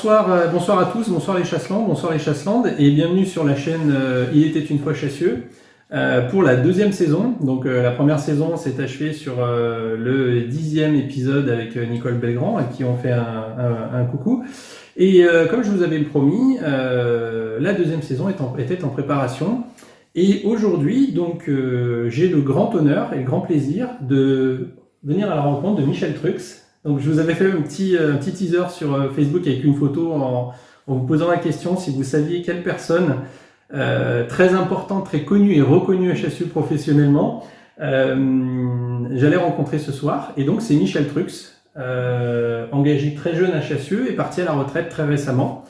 bonsoir à tous, bonsoir les Chasselands, bonsoir les Chasselandes et bienvenue sur la chaîne Il était une fois Chassieux pour la deuxième saison. Donc la première saison s'est achevée sur le 10e épisode avec Nicole Belgrand à qui on fait un coucou. Et comme je vous avais promis, la deuxième saison était en préparation. Et aujourd'hui, donc, j'ai le grand honneur et le grand plaisir de venir à la rencontre de Michel Trux. Donc, je vous avais fait un petit teaser sur Facebook avec une photo en vous posant la question si vous saviez quelle personne très importante, très connue et reconnue à Chassieux professionnellement j'allais rencontrer ce soir. Et donc, c'est Michel Trux, engagé très jeune à Chassieux et parti à la retraite très récemment.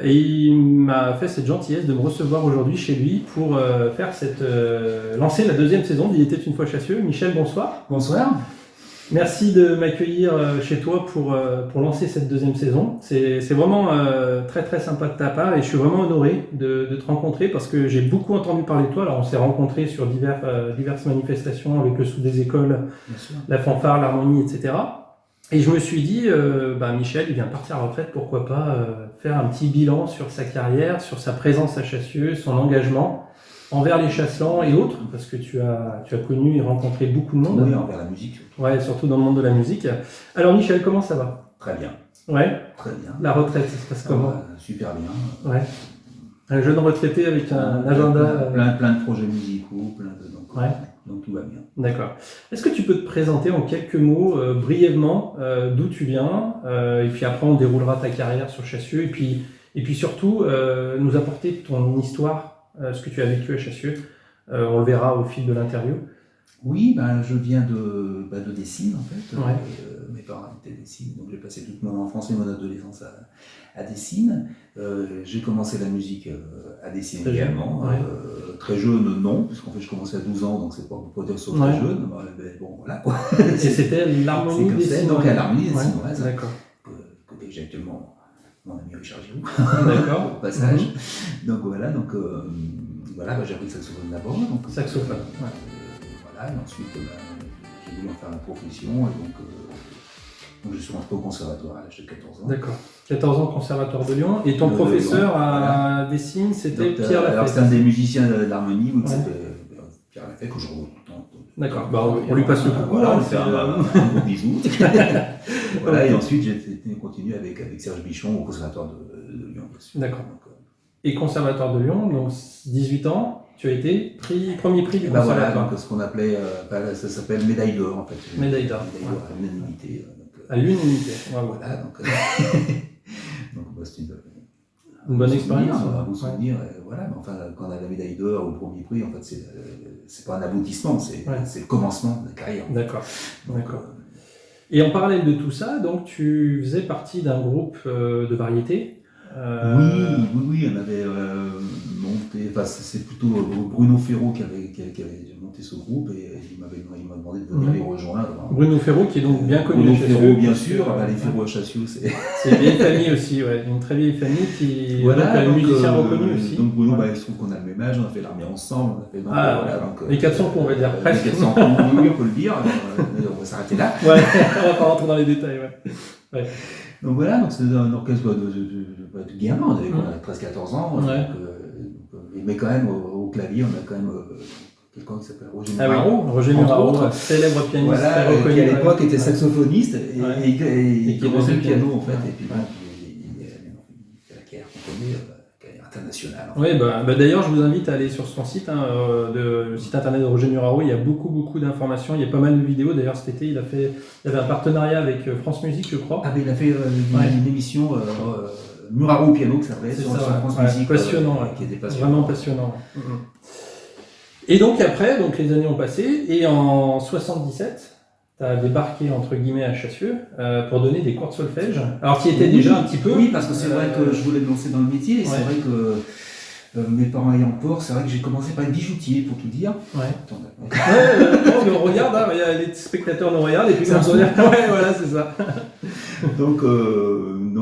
Et il m'a fait cette gentillesse de me recevoir aujourd'hui chez lui pour lancer la deuxième saison d'Il était une fois Chassieux. Michel, bonsoir. Bonsoir. Merci de m'accueillir chez toi pour lancer cette deuxième saison. C'est vraiment très très sympa de ta part et je suis vraiment honoré de te rencontrer parce que j'ai beaucoup entendu parler de toi. Alors on s'est rencontrés sur diverses manifestations avec le Sous des écoles, la fanfare, l'harmonie, etc. Et je me suis dit, Michel, il vient partir à la retraite, pourquoi pas faire un petit bilan sur sa carrière, sur sa présence à Chassieux, son engagement envers les Chasselands et autres, parce que tu as connu et rencontré beaucoup de monde. Oui, envers la musique surtout. Ouais, surtout dans le monde de la musique. Alors Michel, comment ça va? Très bien. Ouais. Très bien. La retraite, ça se passe comment? Super bien. Ouais. Un jeune retraité avec un agenda. Plein de projets musicaux, donc tout va bien. D'accord. Est-ce que tu peux te présenter en quelques mots, brièvement, d'où tu viens, et puis après on déroulera ta carrière sur Chassieux, et puis surtout nous apporter ton histoire, ce que tu as vécu à Chassieux. On le verra au fil de l'interview. Oui, je viens de Dessines en fait. Ouais. Mes parents habitaient Dessines, donc j'ai passé toute mon enfance et mon adolescence à Dessines. J'ai commencé la musique à Dessines très également. Jeune, ouais. Très jeune, non, puisqu'en fait je commençais à 12 ans, donc c'est pas pour dire que c'est très jeune. Bon, voilà quoi. Et c'était l'harmonie Dessines. Donc à l'harmonie Dessines, d'accord. Que j'ai actuellement mon ami Richard Giroux. D'accord. Au passage. Donc voilà, j'ai appris le saxophone d'abord. Saxophone. Voilà, et ensuite j'ai voulu en faire ma profession, et donc je suis rentré au conservatoire à l'âge de 14 ans. D'accord. 14 ans, conservatoire de Lyon. Et ton professeur à Dessines, c'était Pierre Lafay. Alors c'est un des musiciens de l'harmonie, qui s'appelle Pierre Lafay, que je revois tout le temps. D'accord, on lui passe le coucou. Voilà, on lui fait un gros bisou. Voilà, et ensuite j'ai continué avec Serge Bichon au conservatoire de Lyon. D'accord. Et conservatoire de Lyon, donc 18 ans. Tu as été premier prix du conservatoire. Voilà, donc ce qu'on appelait, ça s'appelle médaille d'or en fait. Médaille d'or. À l'unanimité. À l'unanimité. Voilà, donc c'est une bonne expérience. Un bon souvenir. Voilà, mais enfin, quand on a la médaille d'or ou le premier prix, en fait, c'est pas un aboutissement, c'est le commencement de la carrière. D'accord. Et en parallèle de tout ça, donc tu faisais partie d'un groupe de variété. Oui, on avait monté, c'est plutôt Bruno Ferraud qui avait monté ce groupe, et il m'a demandé de venir les rejoindre. Bruno Ferraud qui est donc bien connu. Bruno Ferraud, bien sûr, les Ferraud à Chassieux, c'est une vieille famille aussi, une très vieille famille qui est un musicien reconnu aussi. Donc Bruno, il se trouve qu'on a le même âge, on a fait l'armée ensemble, les 400 coups on va dire, presque. Les 400 coups, oui, on peut le dire, on va s'arrêter là. Ouais, on va pas rentrer dans les détails, ouais. Donc voilà, donc c'était un orchestre de gamins, on avait 13-14 ans, mais quand même au clavier, on a quand même quelqu'un qui s'appelle Roger Muraro. Roger Muraro, célèbre pianiste très reconnu. Qui à l'époque était saxophoniste et qui faisait le piano en fait, et puis il fait la carrière qu'on connaît, carrière internationale. Oui, d'ailleurs je vous invite à aller sur son site, le site internet de Roger Muraro, il y a beaucoup d'informations, il y a pas mal de vidéos, d'ailleurs cet été il avait un partenariat avec France Musique je crois. Il a fait une émission Muraro au piano qui s'appelait sur France Musique. Passionnant, qui était passionnant. Vraiment passionnant. Et donc après, les années ont passé, et en 77, tu as débarqué entre guillemets à Chassieux pour donner des cours de solfège. Alors tu y étais déjà un petit peu. Oui, parce que c'est vrai que je voulais me lancer dans le métier, et c'est vrai que mes parents ayant peur, c'est vrai que j'ai commencé par être bijoutier, pour tout dire. On regarde, les spectateurs nous regardent, et puis comme ça, voilà, c'est ça. Donc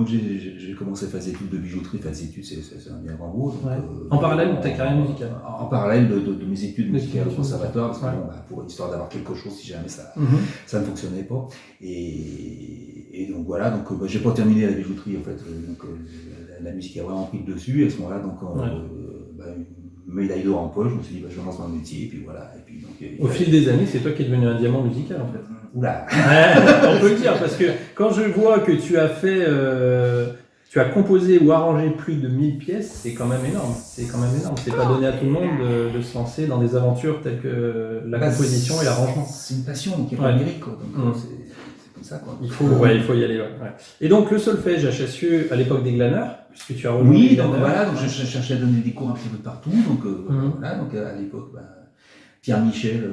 donc j'ai commencé à faire des études de bijouterie, faire des études, c'est un bien grand mot. Donc, en parallèle de ta carrière musicale. En parallèle de mes études musicales au conservatoire, parce que bon, pour histoire d'avoir quelque chose si jamais ça ne fonctionnait pas. Et donc voilà, donc j'ai pas terminé la bijouterie en fait, donc la musique a vraiment pris le dessus, et à ce moment-là, donc une médaille d'or en poche, je me suis dit je lance dans le métier, et puis voilà. Et puis, donc, au fil des années, c'est toi qui es devenu un diamant musical en fait. Oula. On peut le dire, parce que quand je vois que tu as fait, tu as composé ou arrangé plus de 1000 pièces, c'est quand même énorme. C'est pas donné à tout le monde de se lancer dans des aventures telles que la composition et l'arrangement. C'est une passion, donc il n'y a pas de mérite, quoi. Donc c'est comme ça, quoi. Il faut y aller. Ouais. Et donc le solfège à Chassieux à l'époque des glaneurs, puisque tu as rejoint. Oui, donc voilà, donc je cherchais à donner des cours un petit peu partout. Donc voilà, donc à l'époque, Pierre Michel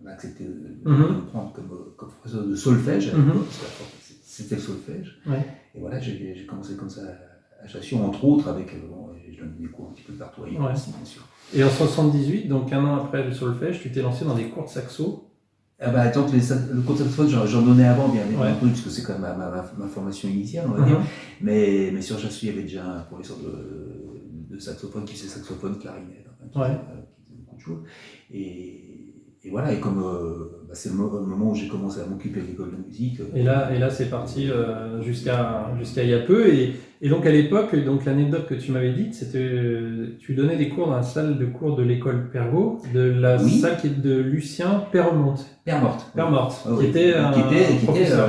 m'a accepté de me prendre comme professeur de solfège à l'époque, parce que c'était le solfège. Ouais. Et voilà, j'ai commencé comme ça à Chassieux, entre autres, avec je donnais des cours un petit peu partout ailleurs aussi, bien sûr. Et en 78, donc un an après le solfège, tu t'es lancé dans des cours de saxo. Tant que le cours de saxophone, j'en donnais avant, bien entendu, parce que c'est quand même ma formation initiale, on va dire. Mais sur Chassieux, il y avait déjà un professeur de saxophone qui faisait saxophone, clarinette, qui faisait beaucoup de choses. Et voilà, et comme c'est le moment où j'ai commencé à m'occuper de l'école de musique. Et là c'est parti jusqu'à il y a peu. Et donc à l'époque, donc l'anecdote que tu m'avais dite, c'était tu donnais des cours dans la salle de cours de l'école Pergaud, de la salle qui est de Lucien Permorte, qui était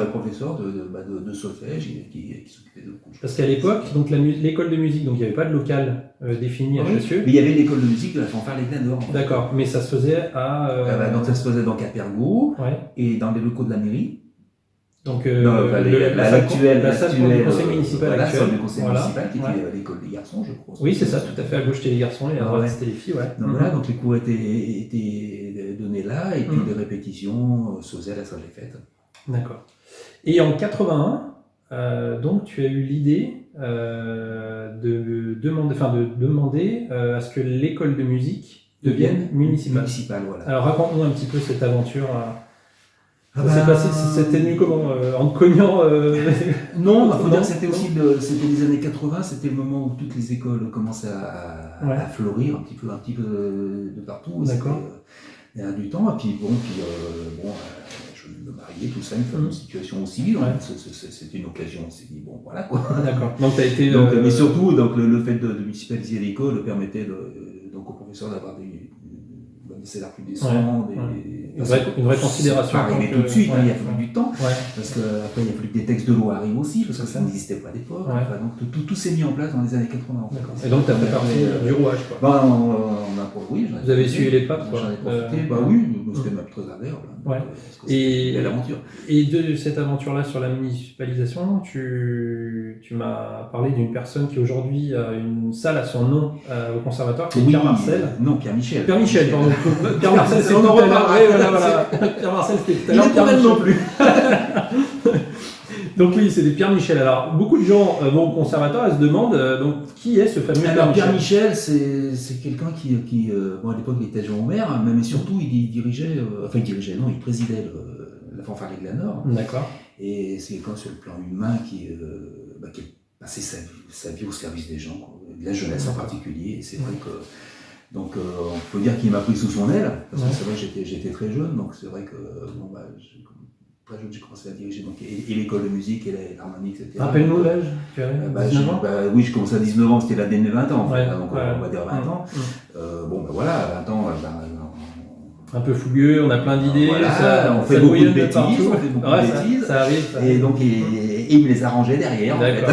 professeur de solfège, qui s'occupait de beaucoup de choses. Parce qu'à l'époque, donc l'école de musique, donc il n'y avait pas de local défini à Chassieux. Mais il y avait l'école de musique de la fanfare Les Glaneurs. D'accord, mais ça se faisait à. Donc ça se faisait donc à Pergaud et dans les locaux de la mairie. Donc l'actuel conseil municipal actuel. La salle du conseil municipal qui était l'école des garçons, je crois. Oui, c'est ça, tout à fait. À gauche c'était les garçons et à droite c'était les filles, Donc voilà, donc les cours étaient donnés là et puis les répétitions se faisaient à la salle des fêtes. D'accord. Et en 81, donc tu as eu l'idée de demander à ce que l'école de musique devienne municipale. Voilà. Alors raconte-nous un petit peu cette aventure. C'était venu comment en te cognant Non, il faut dire que c'était aussi c'était les années 80, c'était le moment où toutes les écoles commençaient à fleurir un petit peu de partout. D'accord. Il y a du temps, et puis je me mariais, tout ça, une situation aussi, donc c'était une occasion, on s'est dit, bon voilà quoi. D'accord, donc tu as été... mais surtout, donc, le fait de municipaliser l'école permettait donc aux professeurs d'avoir des salaires plus décents, une vraie considération. Ça arrivait tout de suite, il a fallu du temps, parce qu'après il a fallu que des textes de loi arrivent aussi, parce que ça n'existait pas à l'époque. Donc tout s'est mis en place dans les années 80. En fait. Et donc tu as fait partie du rouage, quoi. Vous avez essuyé les pattes, quoi. J'en ai profité, c'était même très agréable. Et l'aventure. Et de cette aventure-là sur la municipalisation, tu m'as parlé d'une personne qui aujourd'hui a une salle à son nom au conservatoire, qui est Pierre Marcel. Non, Pierre Michel. Pierre Michel, pardon. Pierre Marcel, c'est on en reparle. Voilà. Pierre Marcel, c'était tout à l'heure. Pierre Michel non plus. Donc oui, c'est des Pierre Michel. Alors, beaucoup de gens vont au conservatoire et se demandent donc qui est ce fameux Pierre Michel, c'est quelqu'un qui à l'époque il était adjoint au maire, mais surtout il présidait la fanfare Les Glaneurs. D'accord. Et c'est quelqu'un sur le plan humain qui a passé sa vie au service des gens, de la jeunesse en particulier. Et c'est vrai que donc on peut dire qu'il m'a pris sous son aile, parce que c'est vrai que j'étais très jeune, donc c'est vrai que très jeune j'ai commencé à diriger donc, et l'école de musique et l'harmonie, etc. Rappelle-nous l'âge, tu avais 19 ans oui, j'ai commencé à 19 ans, c'était l'année de mes 20 ans en fait, donc on va dire 20 ans. À 20 ans, un peu fougueux, on a plein d'idées, on fait beaucoup de bêtises, ça arrive. Et donc il me les arrangeait derrière. D'accord.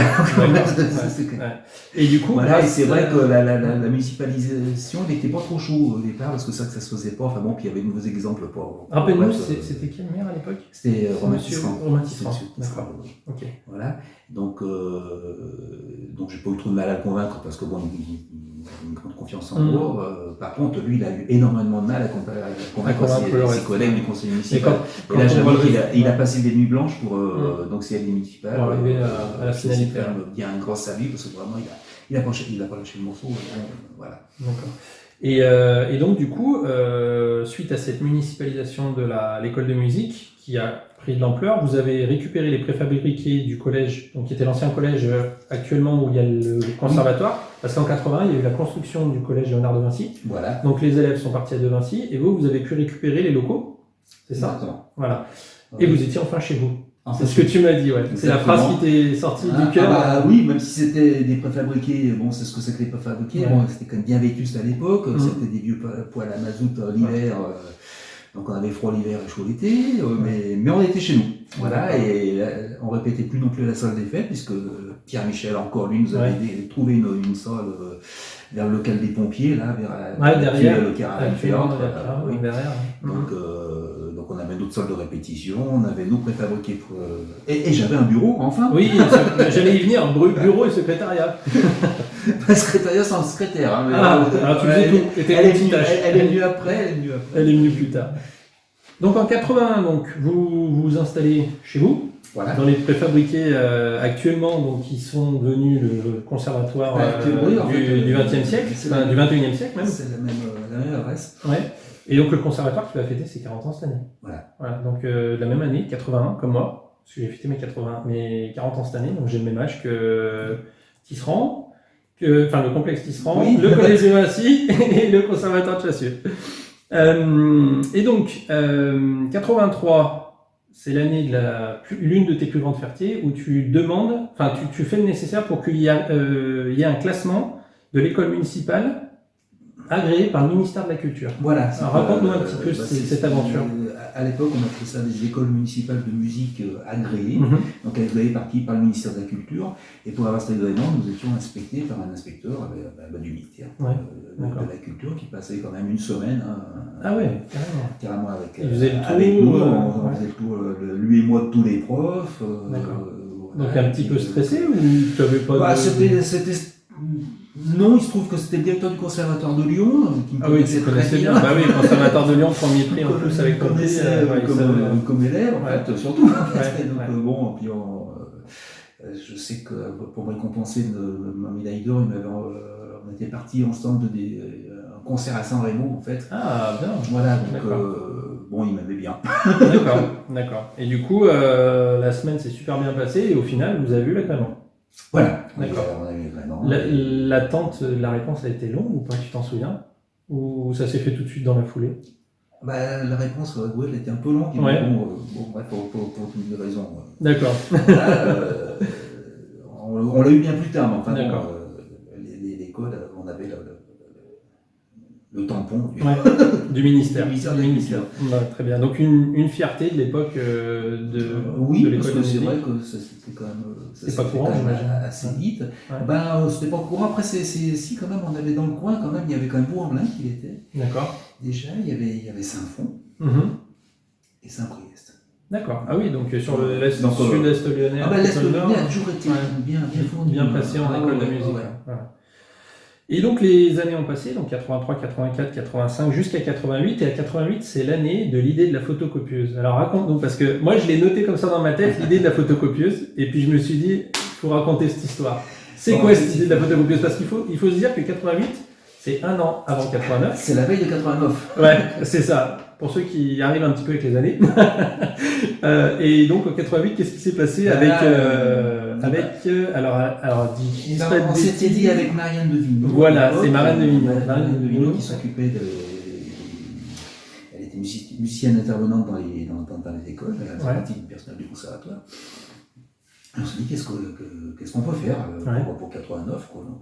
Et du coup, et c'est vrai que la municipalisation n'était pas trop chaud au départ parce que ça se faisait pas. Enfin bon, puis il y avait de nouveaux exemples. Rappelle-nous, c'était qui le maire à l'époque? C'était Romain Tisserand. D'accord. Ok. Voilà. Donc j'ai pas eu trop de mal à le convaincre parce que bon, il a une grande confiance en moi. Par contre, lui, il a eu énormément de mal à convaincre ses collègues du conseil municipal. Et là, j'avoue qu'il a passé des nuits blanches pour donc c'est les municipales. Pour arriver à la finalité. Il y a un grand salut parce que vraiment, il a pas lâché le morceau. Voilà. D'accord. Et donc, du coup, suite à cette municipalisation de l'école de musique, qui a pris de l'ampleur. Vous avez récupéré les préfabriqués du collège, donc qui était l'ancien collège actuellement où il y a le conservatoire, parce qu'en 80, il y a eu la construction du collège Léonard de Vinci. Voilà. Donc les élèves sont partis à De Vinci, et vous avez pu récupérer les locaux, c'est ça? Exactement. Voilà. Et vous étiez enfin chez vous. Enfin, c'est ce que tu m'as dit, ouais. C'est la phrase qui t'est sortie du cœur. Oui, même si c'était des préfabriqués, bon, c'est ce que c'est que les préfabriqués, bon, c'était quand même bien vétuste à l'époque, c'était des vieux poêles à mazout l'hiver, donc on avait froid l'hiver et chaud l'été, mais on était chez nous. Voilà, et on répétait plus non plus la salle des fêtes, puisque Pierre Michel, encore lui, nous avait trouvé une salle vers le local des pompiers, là, derrière le Caravane Théâtre. Derrière. Donc on avait notre salle de répétition, on avait nos préfabriqués et j'avais un bureau, enfin. Oui, j'allais y venir, bureau et secrétariat. Pas secrétariat sans secrétaire. Hein, alors tu faisais tout. Elle est venue après. Elle est venue plus tard. Donc en 81, donc, vous vous installez chez vous, dans les préfabriqués actuellement, donc, qui sont devenus le conservatoire du XXe siècle, du XXIe siècle même. C'est la même adresse. Ouais. Et donc le conservatoire qui va fêter ses 40 ans cette année. Voilà. Donc la même année, 81, comme moi, parce que j'ai fêté mes 40 ans cette année, donc j'ai le même âge que Tisserand, le complexe Tisserand, le collège de Vinci et le conservatoire de Chassieux. Et donc, 83, c'est l'année de l'une de tes plus grandes fiertés où tu demandes, tu fais le nécessaire pour qu'il y ait un classement de l'école municipale agréé par le ministère de la Culture. Voilà. Alors, raconte-nous un petit peu cette aventure. À l'époque, on appelait ça des écoles municipales de musique agréées, donc agréées par qui? Par le ministère de la Culture. Et pour avoir cet agrément, nous étions inspectés par un inspecteur du ministère de la Culture qui passait quand même une semaine. Carrément avec nous. On faisait le tour, lui et moi, de tous les profs. Donc un petit peu stressé ou tu n'avais pas c'était non, il se trouve que c'était le directeur du conservatoire de Lyon qui me connaissait très bien. Le conservatoire de Lyon, premier prix en plus avec ton prix. Comme élève, en fait, surtout. Donc bon, puis je sais que pour me récompenser de ma médaille d'or, on était partis ensemble un concert à Saint-Rémy, en fait. Ah, bien. Voilà, donc il m'aimait bien. D'accord. Et du coup, la semaine s'est super bien passée et au final, vous avez eu l'agrément. Voilà, d'accord. On a eu vraiment. L'attente, la réponse a été longue ou pas, tu t'en souviens? Ou ça s'est fait tout de suite dans la foulée? La réponse, elle était un peu longue. Bref, pour toutes les raisons. D'accord. On l'a eu bien plus tard, mais enfin, l'école, on avait le tampon du ministère. Du ministère. Très bien. Donc une fierté de l'époque de l'école parce que de c'est musique. vrai que c'était quand même c'est pas courant, assez vite. C'était pas courant. Après, si quand même on avait dans le coin, quand même, il y avait quand même Bourg-en-Velin qui était. D'accord. Déjà, il y avait Saint-Fond et Saint-Priest. D'accord. Ah oui, donc sur le sud-est lyonnais. L'est lyonnais a toujours été bien fourni. Bien placé en école de musique. Voilà. Et donc les années ont passé, donc 83, 84, 85 jusqu'à 88, et à 88 c'est l'année de l'idée de la photocopieuse. Alors raconte-nous, parce que moi je l'ai noté comme ça dans ma tête, l'idée de la photocopieuse, et puis je me suis dit, il faut raconter cette histoire. C'est quoi cette idée de la photocopieuse? Parce qu'il faut se dire que 88, c'est un an avant 89. C'est la veille de 89. Ouais, c'est ça. Pour ceux qui arrivent un petit peu avec les années. Et donc en 88, qu'est-ce qui s'est passé on s'était dit avec Marianne de Vigneault. Voilà, c'est Marianne de Vigneault. Marianne de Vigneault qui s'occupait elle était musicienne intervenante dans les écoles, elle faisait partie du personnel du conservatoire. On s'est dit qu'est-ce qu'on peut faire pour 89 quoi. Donc,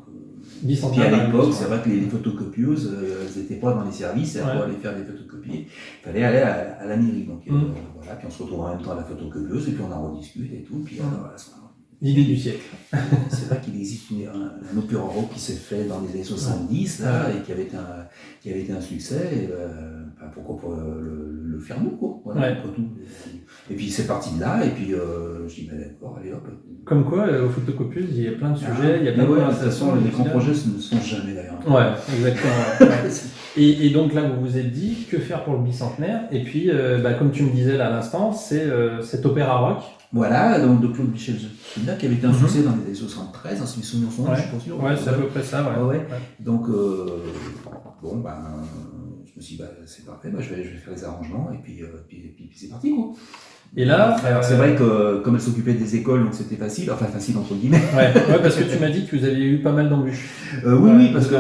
puis à l'époque, c'est vrai que les photocopieuses, elles n'étaient pas dans les services, pour aller faire des photocopies, il fallait aller à la mairie. Donc voilà, puis on se retrouve en même temps à la photocopieuse et puis on en rediscute et tout. Puis l'idée du siècle. C'est vrai qu'il existe un opéra rock qui s'est fait dans les années 70 et qui avait été un succès. Et, pourquoi pas le faire nous, quoi. Voilà, tout. Et puis c'est parti de là, et puis je dis, d'accord, allez hop. Comme quoi, aux photocopieuses, il y a plein de sujets, il y a plein de conversations. Les grands projets ne sont jamais d'ailleurs. Ouais, exactement. Et donc là, vous vous êtes dit, que faire pour le bicentenaire? Et puis, comme tu me disais là à l'instant, c'est cet opéra rock. Voilà, donc de Claude Michel qui avait été un succès dans les années 73, si mes souvenirs sont je suis pas sûr. Ouais, c'est à peu près ça, ouais. Donc, je me suis dit, c'est parfait, je vais faire les arrangements, et puis c'est parti, quoi. Et là, alors c'est vrai que comme elle s'occupait des écoles, donc c'était facile, enfin facile entre guillemets. Ouais, parce que tu m'as dit que vous aviez eu pas mal d'embûches. Oui, parce que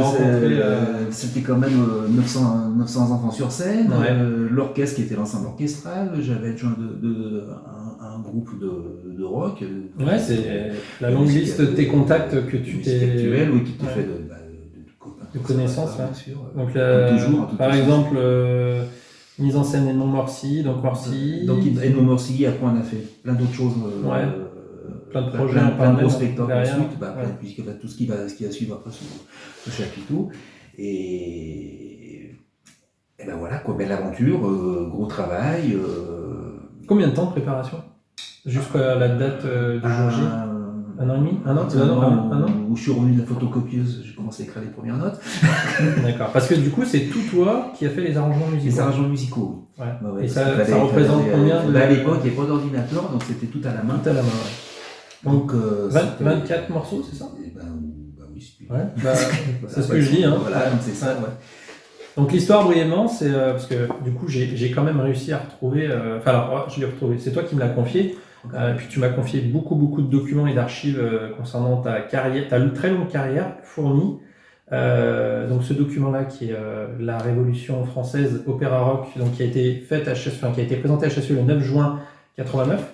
c'était quand même 900 enfants sur scène, l'orchestre qui était l'ensemble orchestral, j'avais adjoint un groupe de rock. Ouais, c'est la longue liste de tes contacts que tu t'es... actuelle, oui, qui te fait de connaissances, bien sûr. Donc toujours, par exemple, mise en scène Edmond Morcy, donc Morcy. Donc Edmond Morcy, après on a fait plein d'autres choses. Plein de projets, plein de gros spectacles ensuite, puisque tout ce qui va suivre après ce chapiteau. Et ben voilà, quoi, belle aventure, gros travail. Combien de temps de préparation jusqu'à la date du jour J? Un an et demi? Un an? Un an où je suis revenu de la photocopieuse, j'ai commencé à écrire les premières notes. D'accord. Parce que du coup, c'est tout toi qui as fait les arrangements musicaux. Les arrangements musicaux, oui. Ouais. Et ça représente combien à l'époque, il n'y avait pas d'ordinateur, donc c'était tout à la main. Tout à la main, ouais. Donc 24 morceaux, c'est ça? Oui, c'est c'est ce que je dis. Hein. Voilà, donc c'est ça, ouais. Donc l'histoire brièvement, c'est parce que du coup j'ai quand même réussi à retrouver. Je l'ai retrouvé. C'est toi qui me l'as confié. Puis tu m'as confié beaucoup de documents et d'archives concernant ta carrière, ta très longue carrière fournie. Donc ce document-là qui est la Révolution française opéra rock, donc qui a été qui a été présenté à HSE le 9 juin 89.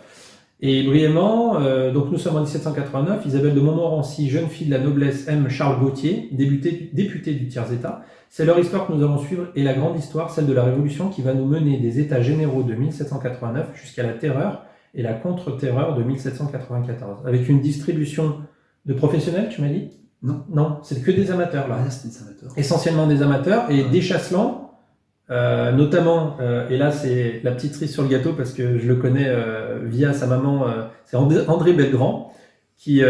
Et brièvement, donc nous sommes en 1789. Isabelle de Montmorency, jeune fille de la noblesse, aime Charles Gautier, député du tiers-état. C'est leur histoire que nous allons suivre et la grande histoire, celle de la Révolution qui va nous mener des États généraux de 1789 jusqu'à la Terreur et la contre-terreur de 1794, avec une distribution de professionnels, tu m'as dit? Non, c'est que des amateurs là. C'est des amateurs. Essentiellement des amateurs et des chasselants, notamment, et là c'est la petite cerise sur le gâteau parce que je le connais via sa maman, c'est André Belgrand, qui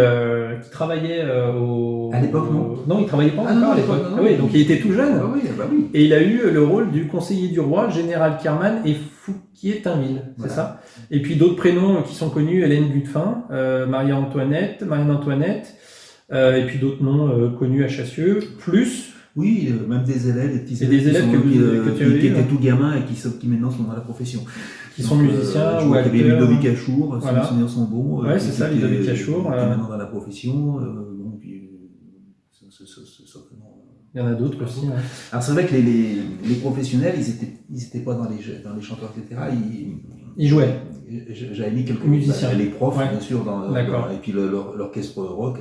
travaillait à l'époque, non? Non, il travaillait pas encore à l'époque. Oui, donc il était tout jeune. Oui. Et il a eu le rôle du conseiller du roi, général Kerman et Fouquier-Tinville, c'est ça. Et puis d'autres prénoms qui sont connus, Hélène Gutefin, Marianne-Antoinette, et puis d'autres noms connus à Chassieux, plus... Oui, même des élèves, des petits élèves, qui étaient tout gamins et qui maintenant sont dans la profession. Qui sont musiciens ou acteurs. Il y avait Ludovic Achour, si mes souvenirs sont bons. Ouais, c'est ça, Ludovic Achour. Qui est maintenant dans la profession. Il y en a d'autres aussi. Ouais. Alors c'est vrai que les professionnels, ils étaient pas dans les chanteurs, etc. Ils jouaient. J'avais mis quelques musiciens. Les profs, bien sûr, et puis l'orchestre rock.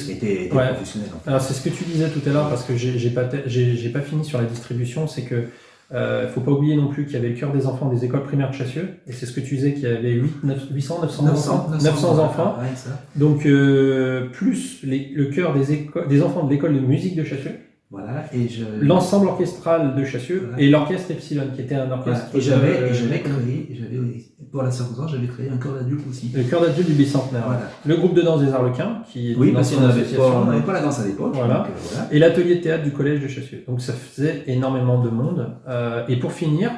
Était professionnel. En fait. Alors c'est ce que tu disais tout à l'heure parce que j'ai pas fini sur la distribution, c'est que faut pas oublier non plus qu'il y avait le chœur des enfants des écoles primaires de Chassieux, et c'est ce que tu disais qu'il y avait 900 enfants. Ouais, ça. Donc plus le chœur des enfants de l'école de musique de Chassieux. Voilà, l'ensemble orchestral de Chassieux et l'orchestre Epsilon qui était un orchestre. Et j'avais créé, pour la circonstance, j'avais créé un chœur d'adulte aussi. Le chœur d'adulte du bicentenaire. Voilà. Le groupe de danse des Arlequins qui est parce qu'on n'avait pas la danse à l'époque. Voilà. Et l'atelier de théâtre du collège de Chassieux. Donc ça faisait énormément de monde. Et pour finir,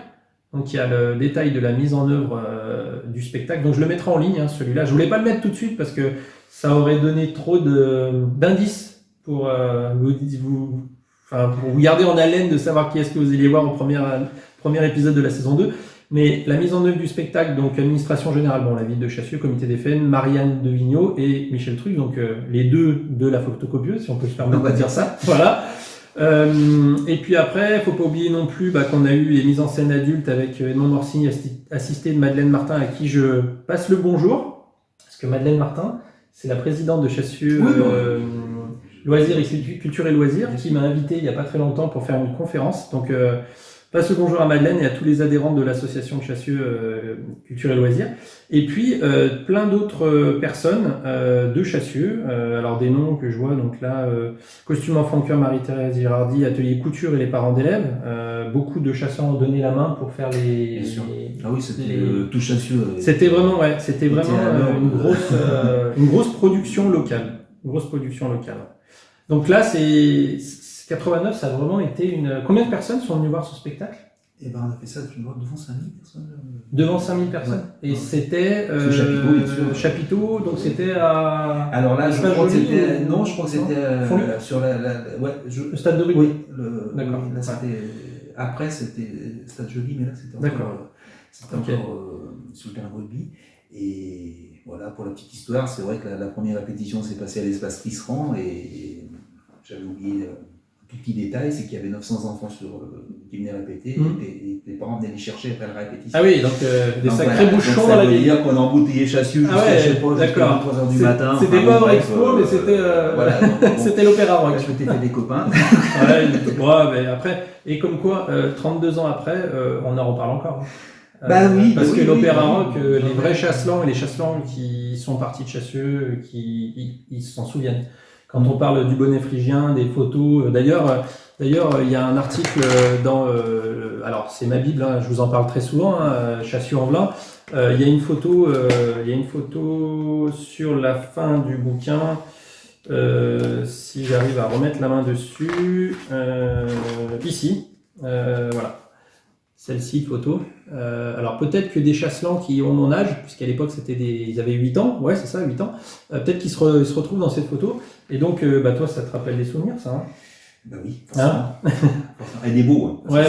donc il y a le détail de la mise en œuvre du spectacle. Donc je le mettrai en ligne, celui-là. Je voulais pas le mettre tout de suite parce que ça aurait donné trop d'indices pour vous garder en haleine de savoir qui est-ce que vous alliez voir au premier épisode de la saison 2. Mais la mise en œuvre du spectacle, donc administration générale, la ville de Chassieux, comité des FN, Marianne de Vigneault et Michel Truc, donc les deux de la photocopieuse, si on peut se permettre de dire ça. Voilà. Et puis après, il ne faut pas oublier non plus qu'on a eu les mises en scène adultes avec Edmond Morcy, assisté de Madeleine Martin, à qui je passe le bonjour. Parce que Madeleine Martin, c'est la présidente de Chassieux Loisirs et Culture et Loisirs, qui m'a invité il n'y a pas très longtemps pour faire une conférence. Donc, passe le bonjour à Madeleine et à tous les adhérents de l'association de Chassieux Culture et Loisirs. Et puis, plein d'autres personnes de Chassieux. Alors, des noms que je vois, donc là, Costume Enfant Cœur, Marie-Thérèse Girardi, Atelier Couture et les parents d'élèves. Beaucoup de chasseurs ont donné la main pour faire les... Bien sûr. Ah oui, c'était tout Chassieux. C'était vraiment une grosse production locale. Donc là, c'est 89, ça a vraiment été une... Combien de personnes sont venues voir ce spectacle? Eh ben, on a fait ça devant 5000 personnes. Devant 5000 personnes. Ouais. Et c'était... Chapiteau, bien sûr. Chapiteau, donc c'était à... Alors là, je crois que c'était... Non, je crois que c'était sur le stade de rugby. Oui. D'accord. Là, c'était... Après, c'était Stade Joly, mais là, c'était encore... D'accord. C'était encore sur le terrain de rugby. Et voilà, pour la petite histoire, c'est vrai que la première répétition s'est passée à l'espace Tisserand et j'avais oublié un tout petit détail, c'est qu'il y avait 900 enfants qui venaient répéter et les parents venaient les chercher après la répétition. Ah oui, donc des sacrés bouchons dans la ville. Ça veut dire qu'on a embouteillé Chassieux jusqu'à, je sais pas, jusqu'à 3h du matin. C'était pas un expo, mais c'était voilà, c'était l'Opéra Rock. Je m'étais fait des copains. Mais après, et comme quoi, 32 ans après, on en reparle encore. Oui, parce que l'Opéra Rock, les vrais chasselands et les chasselands qui sont partis de Chassieux, ils s'en souviennent. Quand on parle du bonnet phrygien, des photos, d'ailleurs, il y a un article dans, alors c'est ma Bible, hein, je vous en parle très souvent, Chassieux-en-Velin. Il y a une photo sur la fin du bouquin. Si j'arrive à remettre la main dessus, ici, voilà. Celle-ci, photo. Alors peut-être que des chasselands qui ont mon âge, puisqu'à l'époque ils avaient 8 ans, ouais c'est ça, 8 ans, peut-être qu'ils se retrouvent dans cette photo. Et donc, toi, ça te rappelle des souvenirs, ça, hein? Oui, forcément. Et des beaux. Hein. Ouais.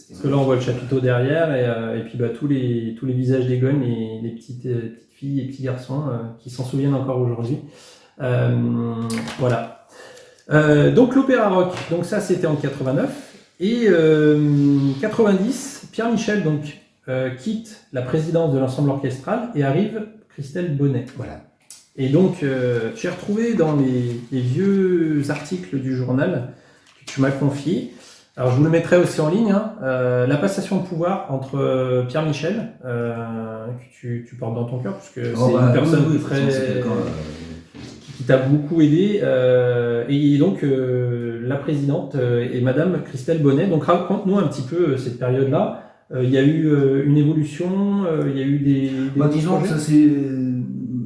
Parce que là, on voit le chapiteau derrière, et puis tous les visages des gognes, les petites filles et petits garçons qui s'en souviennent encore aujourd'hui. Voilà. Donc l'Opéra Rock, donc ça c'était en 89. Et 90, Pierre Michel donc quitte la présidence de l'ensemble orchestral et arrive Christelle Bonnet. Voilà. Et donc j'ai retrouvé dans les vieux articles du journal que tu m'as confié. Alors je vous le mettrai aussi en ligne, hein, la passation de pouvoir entre Pierre Michel, que tu portes dans ton cœur, puisque c'est une personne qui t'a beaucoup aidé, et donc la présidente est Madame Christelle Bonnet. Donc raconte-nous un petit peu cette période-là. Il y a eu une évolution, il y a eu des disons que ça c'est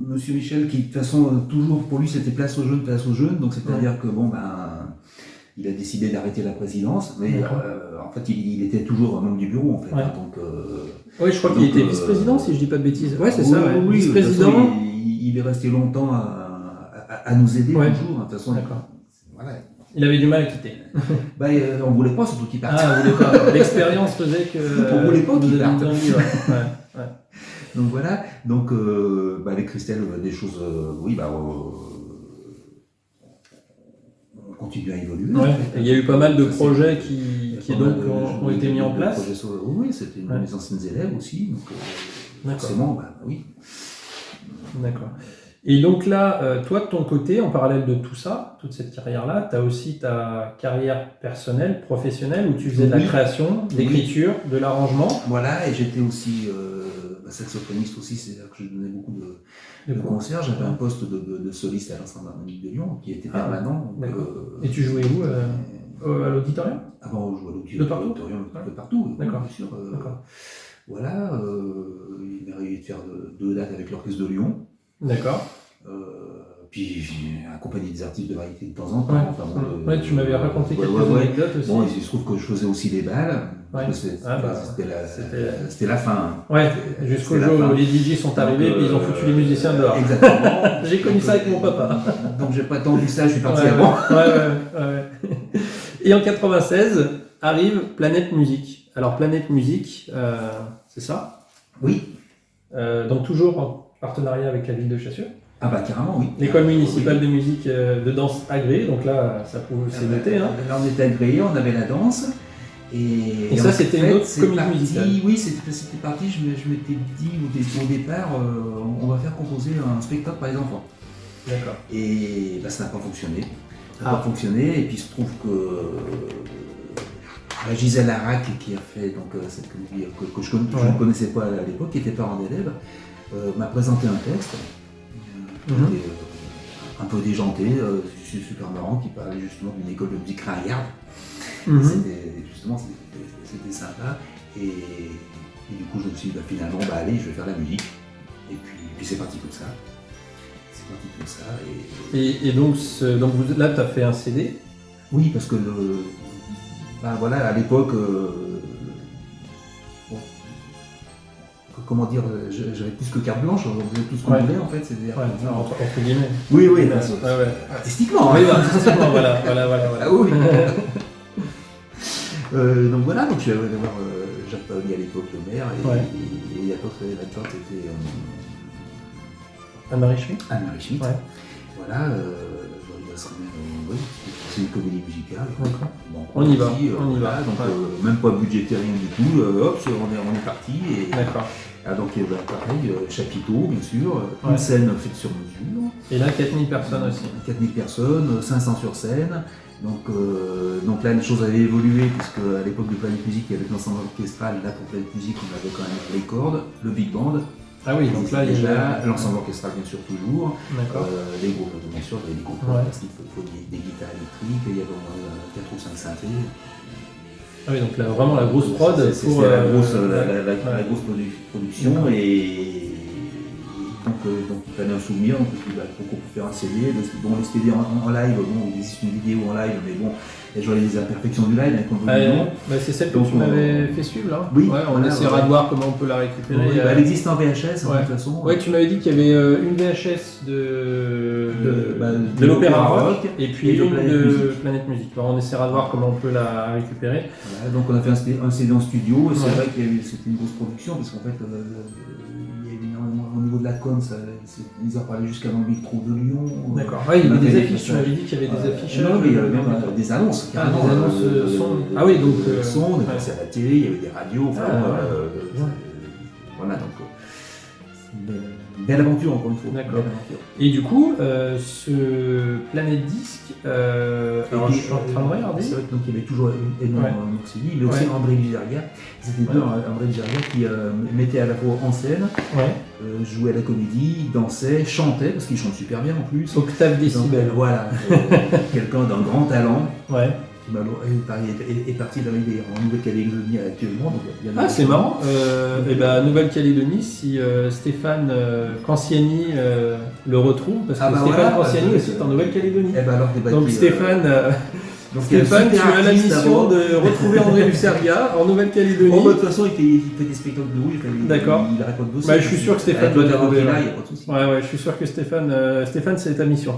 Monsieur Michel qui de toute façon toujours pour lui c'était place aux jeunes, donc c'est-à-dire que il a décidé d'arrêter la présidence, mais en fait il était toujours un membre du bureau en fait. Ouais. Hein, donc, oui, je crois qu'il était vice-président si je dis pas de bêtises. Ouais, c'est ça. Oui, vice-président. Il est resté longtemps à nous aider toujours. De toute façon, d'accord. Voilà. Il avait du mal à quitter. On voulait pas surtout qu'il parte. Ah, on voulait pas. L'expérience faisait que. On voulait pas qu'il parte. Ouais. Donc voilà. Donc avec Christelle, des choses. On continue à évoluer. Ouais. Il y a eu pas mal de projets qui ont été mis en place. Oui, c'était mes anciennes élèves aussi. Donc forcément, oui. D'accord. Et donc là, toi de ton côté, en parallèle de tout ça, toute cette carrière-là, tu as aussi ta carrière personnelle, professionnelle, où tu faisais de la création, de l'écriture, de l'arrangement. Voilà, et j'étais aussi saxophoniste aussi, c'est-à-dire que je donnais beaucoup de concerts. J'avais un poste de soliste à l'Ensemble harmonique de Lyon qui était permanent. Et tu jouais où à l'auditorium? On jouait à l'auditorium de partout, d'accord. Bien sûr. Voilà, il m'est arrivé de faire 2 dates avec l'Orchestre de Lyon. D'accord. Puis j'ai accompagné des artistes de variété de temps en temps. Tu m'avais raconté quelques anecdotes aussi. Bon, il se trouve que je faisais aussi des balles. C'était la fin. Ouais, jusqu'au jour où les DJ sont arrivés et ils ont foutu les musiciens dehors. Exactement. J'ai connu ça avec mon papa. Donc j'ai pas attendu ça, je suis parti avant. Et en 96 arrive Planète Musique. Alors Planète Musique, c'est ça? Oui. Donc toujours en partenariat avec la ville de Chassieux. Carrément, oui. L'école municipale de musique de danse agréée, donc là, ça c'est noté. Hein. Là, on était agréés, on avait la danse. Et ça, c'était une autre comédie musicale. Oui, c'était parti. Je m'étais dit au départ, on va faire composer un spectacle par les enfants. D'accord. Et ça n'a pas fonctionné. Et puis il se trouve que Gisèle Larac, qui a fait cette comédie que je ne connaissais pas à l'époque, qui était parent d'élève, m'a présenté un texte. Un peu déjanté, super marrant, qui parlait justement d'une école de musique ringarde. C'était sympa. Et du coup, je me suis dit, finalement, allez, je vais faire la musique. Et puis c'est parti comme ça. Et donc là, tu as fait un CD? Oui, parce que à l'époque, comment dire, j'avais plus que carte blanche, on faisait tout ce qu'on voulait en fait. Entre guillemets. Oui. Artistiquement. Oui, artistiquement, voilà. Ah oui. Donc voilà, donc je suis allé voir Jacques pris à l'époque le maire, et à l'époque la tante était Anne-Marie Schmitt. Anne-Marie Schmitt. Ouais. Voilà, c'est une comédie musicale. D'accord. Bon, on y va. Donc même pas budgété, rien du tout. Hop, on est parti. D'accord. Donc pareil, chapiteau bien sûr, une scène faite sur mesure. Et là 4000 personnes aussi. 4000 personnes, 500 sur scène. Donc là les choses avaient évolué puisque à l'époque de Planète Musique il y avait l'ensemble orchestral. Là pour Planète Musique on avait quand même les cordes, le big band. Ah oui, donc là il y a l'ensemble orchestral bien sûr toujours. D'accord. Les groupes bien sûr, les groupes parce qu'il faut des guitares électriques, il y avait au moins 4 ou 5 synthés. Ah oui, donc là, vraiment la grosse prod pour la grosse production et donc il fallait un souvenir, donc pour faire un CD, les CD en live, il existe une vidéo en live, mais bon, il y a les imperfections du live, c'est celle que tu m'avais fait suivre là. Oui, on essaiera de voir comment on peut la récupérer. Elle existe en VHS de toute façon. Ouais, tu m'avais dit qu'il y avait une VHS de l'Opéra Rock et puis une de Planète Musique. Alors on essaiera de voir comment on peut la récupérer. Voilà, donc on a fait un CD en studio, et c'est vrai que c'était une grosse production parce qu'en fait au niveau de la com, ils en parlaient jusqu'à l'Ambitro de Lyon. D'accord. Il y avait des affiches, tu m'avais dit qu'il y avait des affiches. Non, mais il y avait même des annonces. Des annonces son. Ah oui, donc. Son, on est passé à la télé, il y avait des radios. Voilà, donc. Une belle aventure encore une fois. D'accord. Et du coup, ce Planète Disque, alors je suis en train de regarder. C'est vrai qu'il y avait toujours Edmond Morcilli, mais aussi André Gizerga. C'était deux, André Gizerga qui mettait à la fois en scène, jouait à la comédie, dansait, chantait, parce qu'il chante super bien en plus. Octave décibel. Voilà, quelqu'un d'un grand talent. Ouais. Est parti d'arriver en Nouvelle-Calédonie actuellement. Donc c'est marrant. Nouvelle-Calédonie, si Stéphane Canciani le retrouve, parce que Stéphane Canciani aussi est en Nouvelle-Calédonie. Donc Stéphane, tu as la mission de retrouver André Lucerga en Nouvelle-Calédonie. De toute façon, il fait des spectacles de rue. D'accord. Il arrête pas de bosser. Je suis sûr que Stéphane doit trouver là, il n'y a pas de souci. Je suis sûr que Stéphane, c'est ta mission.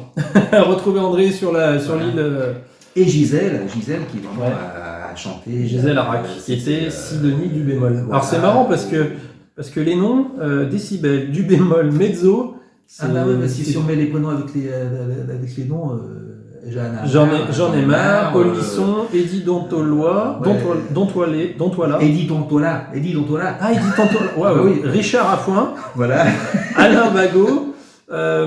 Retrouver André sur l'île. Et Gisèle qui vraiment a chanté. Gisèle Arac, qui était Sidonie du bémol. Voilà. Alors c'est marrant parce que les noms, décibel, du bémol, mezzo. Si on met les prénoms avec les noms, J'en ai marre, Polisson, Eddie Dontolois, Dontoila. Eddie Dontoila. Ah, Eddie Dontoila. Oui. Richard Affoin. Voilà. Alain Bagot.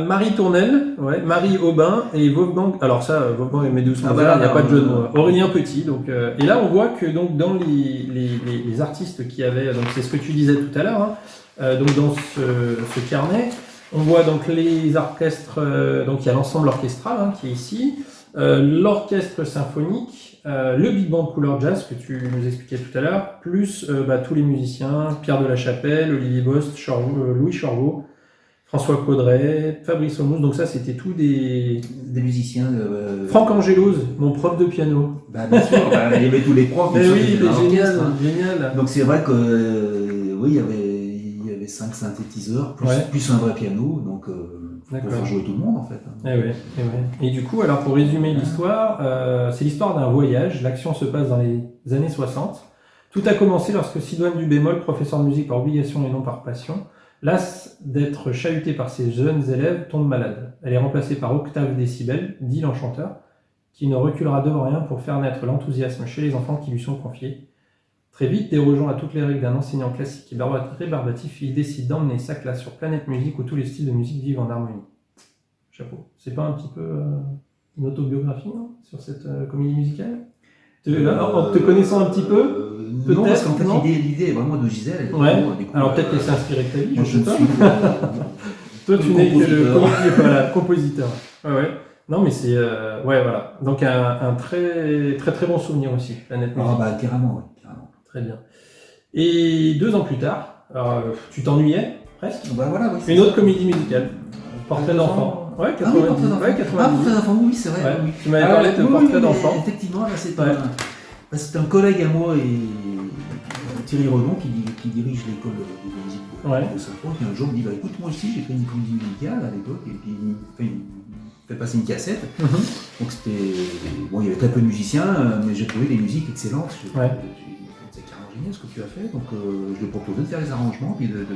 Marie Tournelle, Marie Aubin et Wolfgang. Alors ça, Wolfgang et Méduse, il n'y a pas de jeu de mots. Aurélien Petit. Donc, et là, on voit que donc dans les artistes qui avaient, donc c'est ce que tu disais tout à l'heure, donc dans ce carnet, on voit donc les orchestres. Donc il y a l'ensemble orchestral qui est ici, l'orchestre symphonique, le big band couleur jazz que tu nous expliquais tout à l'heure, plus tous les musiciens, Pierre de la Chapelle, Olivier Bost, Louis Chorveau. François Caudray, Fabrice Olmos, donc ça c'était tous des musiciens. Franck Angelos, mon prof de piano. Bien sûr, il y avait tous les profs. Mais oui, génial. Donc c'est vrai que il y avait 5 synthétiseurs, plus un vrai piano, donc pour faire jouer tout le monde en fait. Et du coup, alors pour résumer l'histoire, c'est l'histoire d'un voyage, l'action se passe dans les années 60. Tout a commencé lorsque Sidoine du bémol, professeur de musique par obligation et non par passion, lasse d'être chahutée par ses jeunes élèves, tombe malade. Elle est remplacée par Octave Décibel, dit l'enchanteur, qui ne reculera devant rien pour faire naître l'enthousiasme chez les enfants qui lui sont confiés. Très vite, dérogeant à toutes les règles d'un enseignant classique et rébarbatif, il décide d'emmener sa classe sur Planète Musique où tous les styles de musique vivent en harmonie. Chapeau. C'est pas un petit peu une autobiographie sur cette comédie musicale en te connaissant un petit peu non, parce qu'en fait, l'idée est vraiment de Gisèle. Alors peut-être qu'elle s'est inspirée de ta vie, je sais pas. Toi, tu n'es que le compositeur. Non, mais c'est... voilà. Donc un très, très, très bon souvenir aussi, Planète Musique. Carrément. Très bien. Et 2 ans plus tard, alors, tu t'ennuyais, presque. Une autre comédie musicale. Portrait d'enfant. 90. Portrait d'enfant, oui, c'est vrai. Oui. Tu m'avais parlé de Portrait d'enfant. Effectivement, là, c'est un collègue à moi et Thierry Redon qui dirige l'école de musique de Saint-Paul, qui un jour me dit écoute, moi aussi j'ai fait une comédie musicale à l'époque, et puis il fait passer une cassette. Donc c'était. Bon, il y avait très peu de musiciens, mais j'ai trouvé des musiques excellentes. génial ce que tu as fait. Donc je lui ai proposé de faire les arrangements, puis de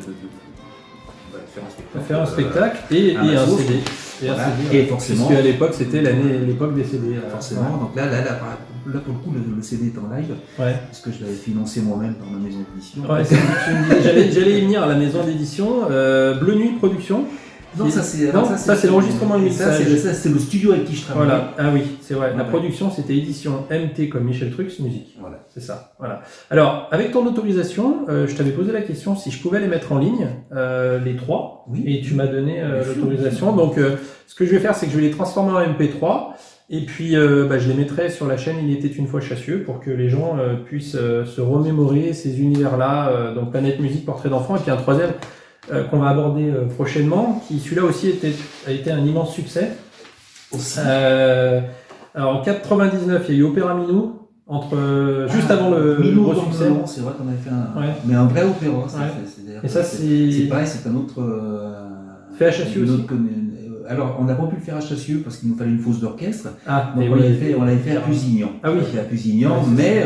faire un spectacle et un CD. Et forcément. Puisque à l'époque, c'était l'époque des CD. Forcément. Donc là, pour le coup, le CD est en live. Parce que je l'avais financé moi-même par ma maison d'édition. J'allais y venir à la maison d'édition. Bleu Nuit Production. Non, ça c'est l'enregistrement et le mixage. Ça c'est le studio avec qui je travaille. Voilà, ah oui, c'est vrai. La production, c'était édition MT comme Michel Trux Musique. Voilà. C'est ça. Voilà. Alors, avec ton autorisation, je t'avais posé la question si je pouvais les mettre en ligne, les 3, et tu m'as donné l'autorisation. Donc, ce que je vais faire, c'est que je vais les transformer en MP3, et puis je les mettrai sur la chaîne Il était une fois Chassieux pour que les gens puissent se remémorer ces univers-là, donc Planète Musique, Portrait d'enfant, et puis un troisième qu'on va aborder prochainement, qui celui-là aussi a été un immense succès. Alors en 99, il y a eu Opéra Minou, juste avant le gros succès. C'est vrai qu'on avait fait mais un vrai opéra. Et ça c'est pareil, c'est un autre fait à Chassieux aussi. Alors on n'a pas pu le faire à Chassieux parce qu'il nous fallait une fosse d'orchestre. Donc on l'avait fait à Pusignan. Ah oui. À Pusignan, mais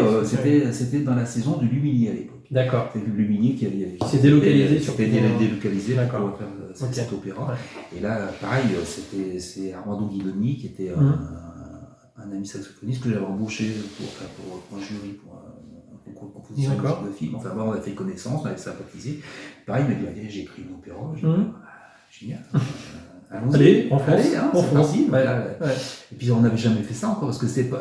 c'était dans la saison de Luminier à l'époque. D'accord. C'est Luminier qui s'est délocalisé délocalisé pour faire cet opéra. Et là, pareil, c'est Armando Guidoni qui était un ami saxophoniste que j'avais embauché pour un jury, pour un concours de composition de film. Enfin, on a fait connaissance, on avait sympathisé. Pareil, il m'a dit j'ai écrit une opéra. Génial. Allez, on fonce. C'est parti. Et puis on n'avait jamais fait ça encore parce que c'est pas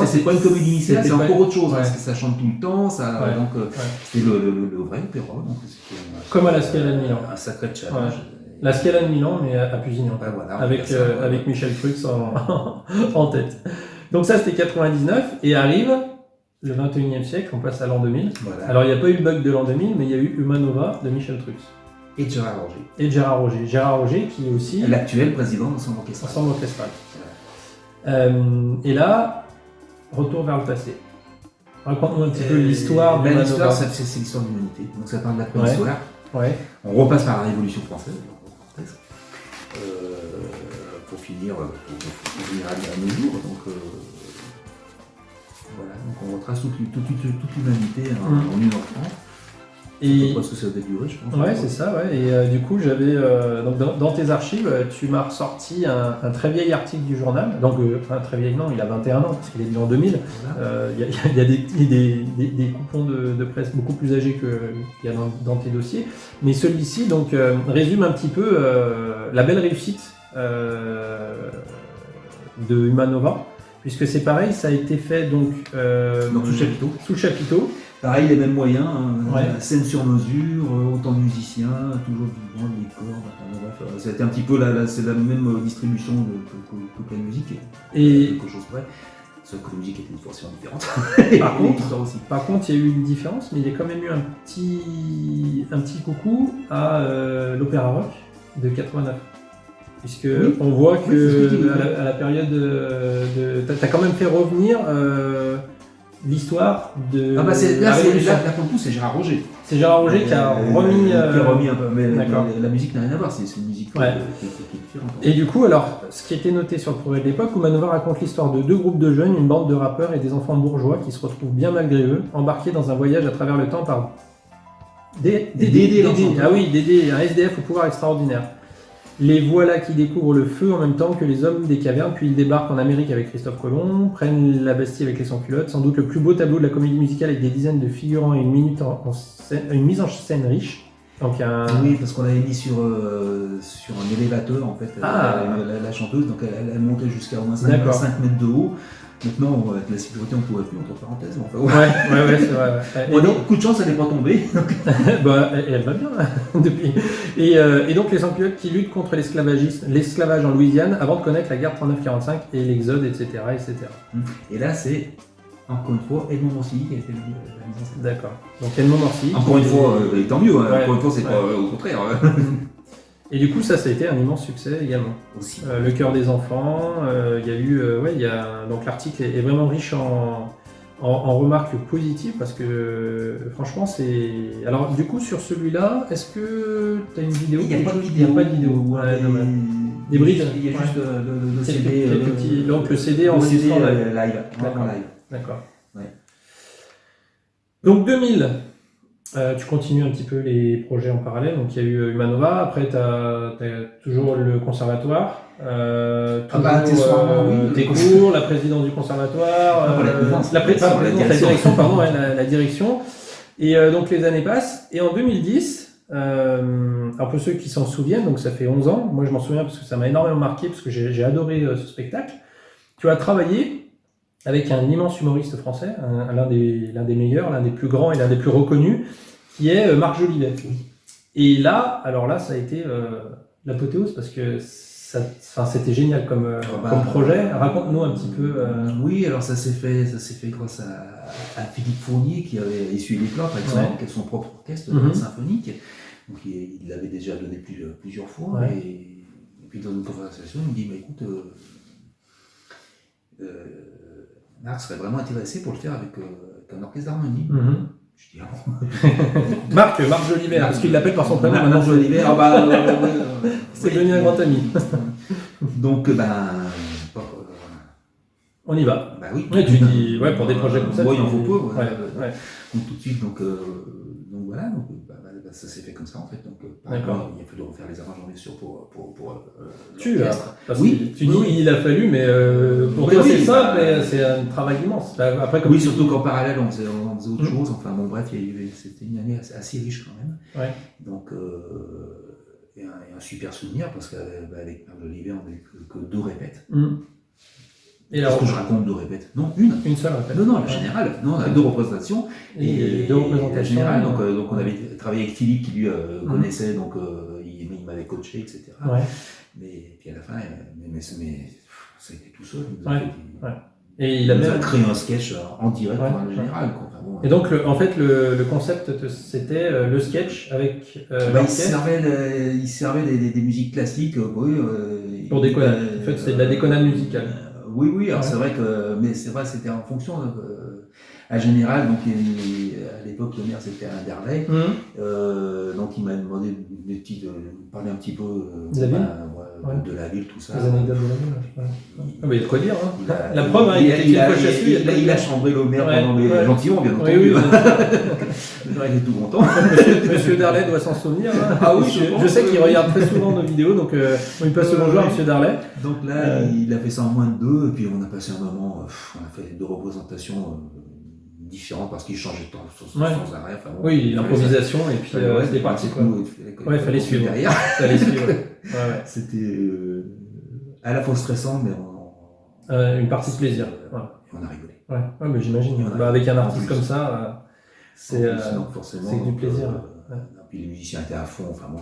c'est pas une comédie musicale, c'est encore autre chose parce que ça chante tout le temps. Donc c'était le vrai opéra. Donc comme à la Scala de Milan. Un sacré challenge. La Scala de Milan, mais à Pusignan. Avec Michel Trux en tête. Donc ça c'était 99 et arrive le 21e siècle, on passe à l'an 2000. Voilà. Alors il n'y a pas eu le bug de l'an 2000, mais il y a eu Humanova de Michel Trux. Et Gérard Roger. Gérard Roger qui est aussi l'actuel président d'Ensemble Orchestral. Et là, retour vers le passé. Raconte-nous un petit peu l'histoire de l'histoire, c'est l'histoire de l'humanité. Donc ça parle de la préhistoire. On repasse par la Révolution française. Pour finir à nos jours. Donc voilà, donc on retrace toute l'humanité en 1h30. Et parce que ça a duré, je pense. Ouais, c'est ça, ouais. Et du coup, j'avais donc dans tes archives, tu m'as ressorti un très vieil article du journal. Donc, enfin, très vieil, non, il a 21 ans, parce qu'il est né en 2000. Il y a des coupons de presse beaucoup plus âgés qu'il y a dans tes dossiers. Mais celui-ci, donc, résume un petit peu la belle réussite de Humanova, puisque c'est pareil, ça a été fait donc sous le chapiteau. Pareil, les mêmes moyens, scène sur mesure, autant de musiciens, toujours du vent, des cordes. Bref, c'était un petit peu c'est la même distribution que la musique. Et quelque chose près. Sauf que la musique était une version différente. Par contre, il y a eu une différence, mais il y a quand même eu un petit coucou à l'Opéra Rock de 89. Puisque on voit que à la période t'as quand même fait revenir l'histoire de là pour le coup c'est Gérard Roger. C'est Gérard Roger qui a remis un peu, mais la musique n'a rien à voir, c'est une musique qui est différente. Et du coup, alors, ce qui était noté sur le progrès de l'époque, Humanova raconte l'histoire de 2 groupes de jeunes, une bande de rappeurs et des enfants bourgeois qui se retrouvent bien malgré eux, embarqués dans un voyage à travers le temps par Dédé, un SDF au pouvoir extraordinaire. Les voilà qui découvrent le feu en même temps que les hommes des cavernes, puis ils débarquent en Amérique avec Christophe Colomb, prennent la Bastille avec les sans-culottes, sans doute le plus beau tableau de la comédie musicale avec des dizaines de figurants et une mise en scène riche. Donc Oui, parce qu'on l'avait mis sur un élévateur en fait, la chanteuse, donc elle montait jusqu'à au moins 5 mètres de haut. Maintenant, avec la sécurité, on ne pourrait plus, entre parenthèses. Ouais, c'est vrai. Ouais. Donc, coup de chance, elle n'est pas tombée. Elle va bien, depuis. Et donc, les sans-culottes qui luttent contre l'esclavage en Louisiane avant de connaître la guerre 39-45 et l'exode, etc. Et là, c'est, encore une fois, Edmond Morcilly qui a été la mise en scène. D'accord. Donc, Edmond Morcilly. Encore une fois, tant mieux. Encore une fois, c'est pas au contraire. Et du coup, ça a été un immense succès également. Aussi. Le cœur des enfants, il y a eu, donc l'article est vraiment riche en remarques positives parce que franchement, c'est. Alors, du coup, sur celui-là, est-ce que tu as une vidéo? Il n'y a pas de vidéo. Des bridges. Il y a juste le CD. Donc le CD en CD live. D'accord. D'accord. Donc 2000, tu continues un petit peu les projets en parallèle. Donc il y a eu Humanova, après tu as toujours le conservatoire, tes cours, la présidence du conservatoire, la direction, pardon, la direction. Et donc les années passent, et en 2010, alors pour ceux qui s'en souviennent, donc ça fait 11 ans, moi je m'en souviens parce que ça m'a énormément marqué, parce que j'ai adoré ce spectacle. Tu as travaillé avec un immense humoriste français, l'un des meilleurs, l'un des plus grands et l'un des plus reconnus, qui est Marc Jolivet. Et là, ça a été l'apothéose, parce que c'était génial comme projet. Raconte-nous un petit peu. Oui, alors ça s'est fait grâce à Philippe Fournier, qui avait essuyé les plans, qui avait son propre orchestre symphonique. Donc il l'avait déjà donné plusieurs fois. Ouais. Et puis dans une conversation, il me dit, écoute, Marc serait vraiment intéressé pour le faire avec un orchestre d'harmonie. Je dis, Marc Jolivet, parce qu'il l'appelle par son prénom. Marc Jolivet, c'est devenu un grand ami. Donc, on y va. Oui. Tu dis, pour des projets comme ça. Il en faut peu. Ouais. Donc tout de suite, donc voilà, ça s'est fait comme ça en fait. Donc d'accord. Il a fallu refaire les arrangements bien sûr pour tu dis il a fallu, mais pour toi c'est simple, mais c'est un travail immense. Après, oui, surtout qu'en parallèle on faisait autre chose. Enfin bon, bref, c'était une année assez riche quand même. Ouais. Donc et un super souvenir, parce qu'avec Marc Jolivet on n'avait que 2 répètes. Et alors, que je raconte 2 répètes? Non, une seule répète. Non, la générale. Non, on a 2 représentations. Et 2 représentations. La générale, donc on avait travaillé avec Philippe qui lui connaissait, donc il m'avait coaché, etc. Ouais. Mais puis à la fin, mais ça a été tout seul. Et il a créé un sketch en direct pour la générale. Enfin, bon, et donc, en fait, le concept, c'était le sketch avec il servait des musiques classiques. Pour déconner. En fait, c'était de la déconnade musicale. Oui, alors c'est vrai que c'était en fonction à Général, donc à l'époque le maire c'était Alain Derlet, donc il m'a demandé de parler un petit peu de la ville, tout ça. Les anecdotes de la ville. Il y a de quoi dire. La preuve, il a chambré le maire pendant gentiment, bien entendu. Oui, il est tout content. Monsieur Darlet doit s'en souvenir. Ah oui, je sais qu'il regarde très souvent nos vidéos, donc il passe le bonjour à Monsieur Darlet. Donc là, il a fait ça en moins de 2, et puis on a passé un moment, on a fait 2 représentations différentes, parce qu'il changeait de temps sans arrêt. Enfin, bon, oui, l'improvisation, et puis c'était parti. Il fallait suivre. Derrière. Fallait suivre. C'était à la fois stressant, mais une partie de plaisir. On a rigolé. Mais j'imagine. Avec un artiste comme ça, c'est du plaisir. Puis les musiciens étaient à fond. Enfin bon.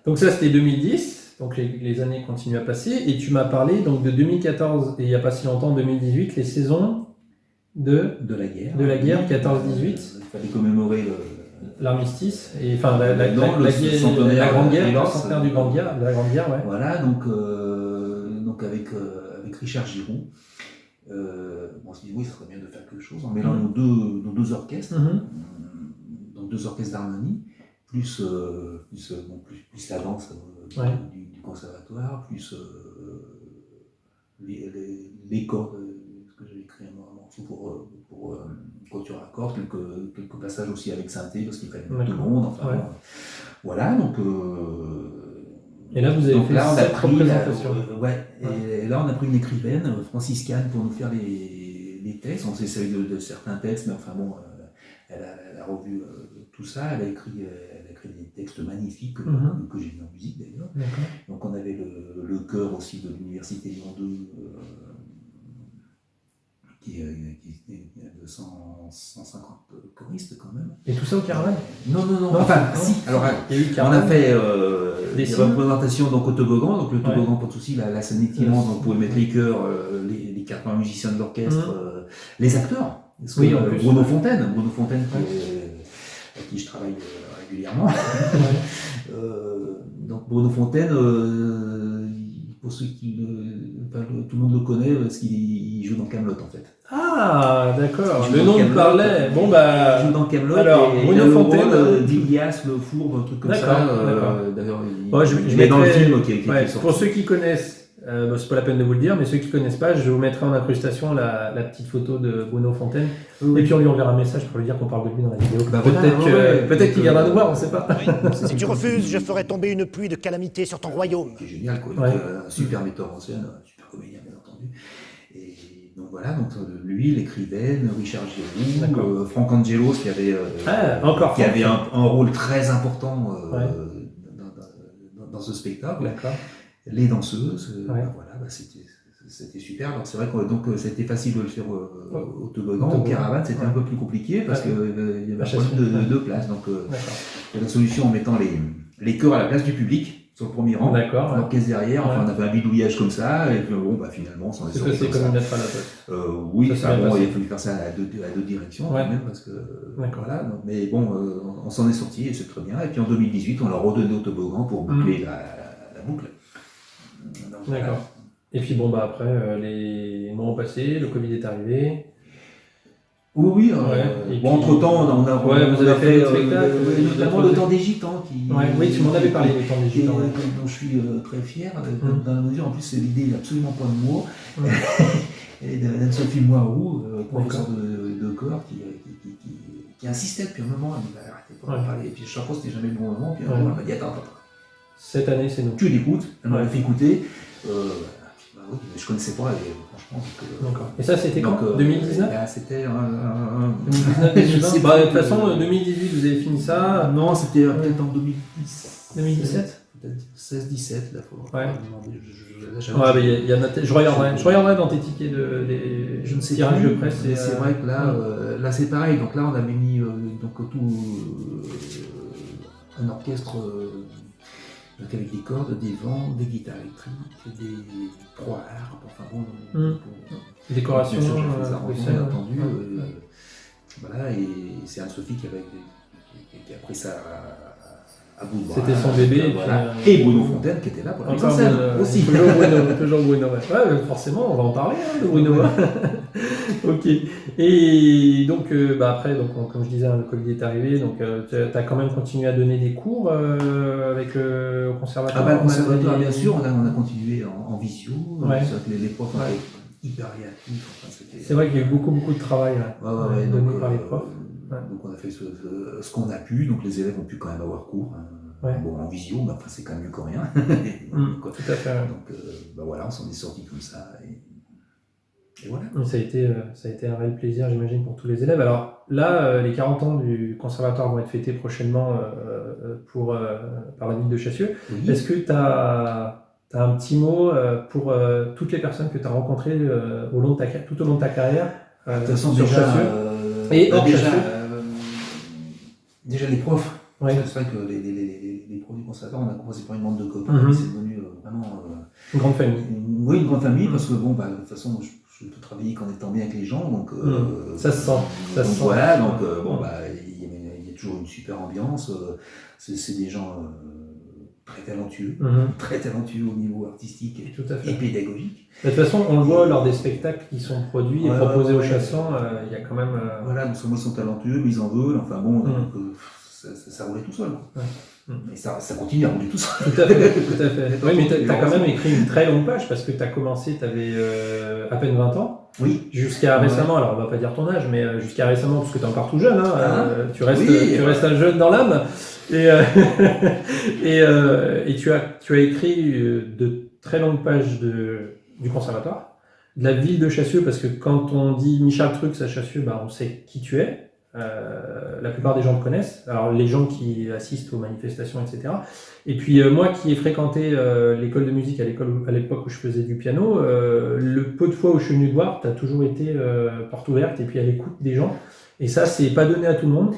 Donc ça, c'était 2010. Donc les années continuent à passer. Et tu m'as parlé donc de 2014 et il n'y a pas si longtemps, 2018, les saisons de la guerre 14-18. Il fallait commémorer l'armistice, et enfin la Grande Guerre, le centenaire de la Grande Guerre, ouais. Voilà, donc avec Richard Giroux, on s'est dit oui, ça serait bien de faire quelque chose en mêlant nos 2 orchestres, donc 2 orchestres d'harmonie, plus la danse du conservatoire, plus les cordes, que j'ai écrit un morceau pour Couture à cordes, quelques passages aussi avec synthé, parce qu'il fallait mettre tout le monde, enfin voilà, donc et là vous avez fait cette représentation. Et là on a pris une écrivaine franciscaine pour nous faire les textes. On s'essaye de certains textes, mais enfin bon, elle a revu tout ça, elle a écrit des textes magnifiques que j'ai mis en musique d'ailleurs. Donc on avait le chœur aussi de l'université Lyon 2, qui est de 150 choristes quand même. Et tout ça au Caravane? Non. Enfin, si. Alors, on a fait des représentations donc, au toboggan. Donc, le toboggan, pas de souci, la scène étirante, donc, vous pouvez mettre les chœurs, les 80 musiciens de l'orchestre, les acteurs. Bruno Fontaine, avec qui je travaille régulièrement. Donc, Bruno Fontaine, pour ceux qui tout le monde le connaît, parce qu'il joue dans Kaamelott en fait. Ah, d'accord. Le nom me parlait. Bon, il joue dans Kaamelott. Alors, Bruno Fontaine. d'Ilias, le fourbe, un truc comme ça. D'accord. D'ailleurs, je mets dans le film qui est pour ceux qui connaissent c'est pas la peine de vous le dire, mais ceux qui connaissent pas, je vous mettrai en incrustation la petite photo de Bruno Fontaine. Et puis on lui enverra un message pour lui dire qu'on parle de lui dans la vidéo. Peut-être qu'il viendra nous voir, on sait pas. Si tu refuses, je ferai tomber une pluie de calamités sur ton royaume. C'est génial, quoi. Donc, un super metteur en scène, un super comédien, bien entendu. Et donc voilà, donc lui, l'écrivaine, Richard Giraud, Franck Angelos qui avait, un rôle très important dans ce spectacle. D'accord. Les danseuses, voilà, c'était super. Alors c'est vrai que c'était facile de le faire au toboggan. Au caravane, c'était un peu plus compliqué parce qu'il y avait pas de place. Donc la solution en mettant les chœurs à la place du public sur le premier rang, l'orchestre derrière. Enfin, on avait un bidouillage comme ça, et puis finalement, on s'en est sorti. C'est comme une lettre à la poste. Oui, il a fallu faire ça à deux directions quand même, parce que voilà. Donc, mais bon, on s'en est sorti et c'est très bien. Et puis en 2018, on l'a redonné au toboggan pour boucler la boucle. Donc, d'accord. Et puis bon, après, les mois ont passé, le Covid est arrivé. Oui. Entre-temps, on a vous avez fait des spectacles, notamment le Temps des Gitans. Oui, tu m'en avais parlé, le Temps des Gitans. Dont je suis très fier, dans la mesure, en plus, l'idée n'est absolument pas de moi. Et d'Anne-Sophie Moirou, professeur de corps, qui insistait depuis un moment. Elle m'a dit, arrêtez pas de parler. Et puis chaque fois, c'était jamais le bon moment. Puis elle m'a dit, attends. Cette année, c'est nous. Tu l'écoutes, elle m'a fait écouter. Oui, mais je connaissais pas, et franchement. D'accord. Et ça, c'était quand 2019 C'était 2019. De toute façon, 2018, vous avez fini ça. Non, c'était peut-être en 2017 Peut-être 16-17, là, faut. Je regarderai dans tes tickets je ne sais tirages de presse. C'est vrai que là c'est pareil. Donc là, on avait mis tout un orchestre. Donc avec des cordes, des vents, des guitares électriques, des trois harpes, enfin bon. Décoration, bien entendu. Voilà, et c'est Anne-Sophie qui a pris ça à bout de bras. C'était son bébé. Voilà. Et Bruno Fontaine qui était là pour la mise en scène aussi. Toujours Bruno. Forcément, on va en parler de Bruno. Ok. Et donc, après, comme je disais, le Covid est arrivé, donc tu as quand même continué à donner des cours avec le conservatoire. Le conservatoire, bien sûr, on a continué en visio. C'est vrai que les profs étaient hyper réactifs. C'est vrai qu'il y a eu beaucoup de travail donné par les profs. Donc on a fait ce qu'on a pu, donc les élèves ont pu quand même avoir cours. Bon, en visio, mais après c'est quand même mieux que rien. Tout à fait. Donc voilà, on s'en est sorti comme ça. Et voilà. Ça a été un réel plaisir, j'imagine, pour tous les élèves. Alors là, les 40 ans du conservatoire vont être fêtés prochainement par la ville de Chassieux. Oui. Est-ce que tu as un petit mot pour toutes les personnes que tu as rencontrées tout au long de ta carrière de toute façon, sur Chassieux et hors Chassieux déjà les profs. C'est vrai que les profs du conservatoire, on a commencé par une bande de copains, c'est devenu vraiment une grande famille. Oui, une grande famille, parce que de toute façon, je peux travailler qu'en étant bien avec les gens, donc ça se sent. Voilà, donc il y a toujours une super ambiance. C'est des gens très talentueux au niveau artistique et pédagogique. De toute façon, on le voit lors des spectacles qui sont produits et proposés aux chassants, il y a quand même. Voilà, donc ils sont talentueux, mais ils en veulent, enfin bon. Ça roulait tout seul. Mais ça continue à rouler tout seul. Tout à fait. Oui, mais tu as quand même écrit une très longue page parce que tu as commencé, tu avais à peine 20 ans. Oui. Jusqu'à récemment, alors on va pas dire ton âge, mais jusqu'à récemment, parce que tu es encore tout jeune, tu restes un jeune dans l'âme. Et tu as écrit de très longues pages du conservatoire, de la ville de Chassieux, parce que quand on dit Michel Trux à Chassieux, on sait qui tu es. La plupart des gens te connaissent, alors les gens qui assistent aux manifestations, etc. Et puis moi qui ai fréquenté l'école de musique à l'époque où je faisais du piano, le peu de fois où je suis venu te voir, tu as toujours été porte ouverte et puis à l'écoute des gens. Et ça, c'est pas donné à tout le monde.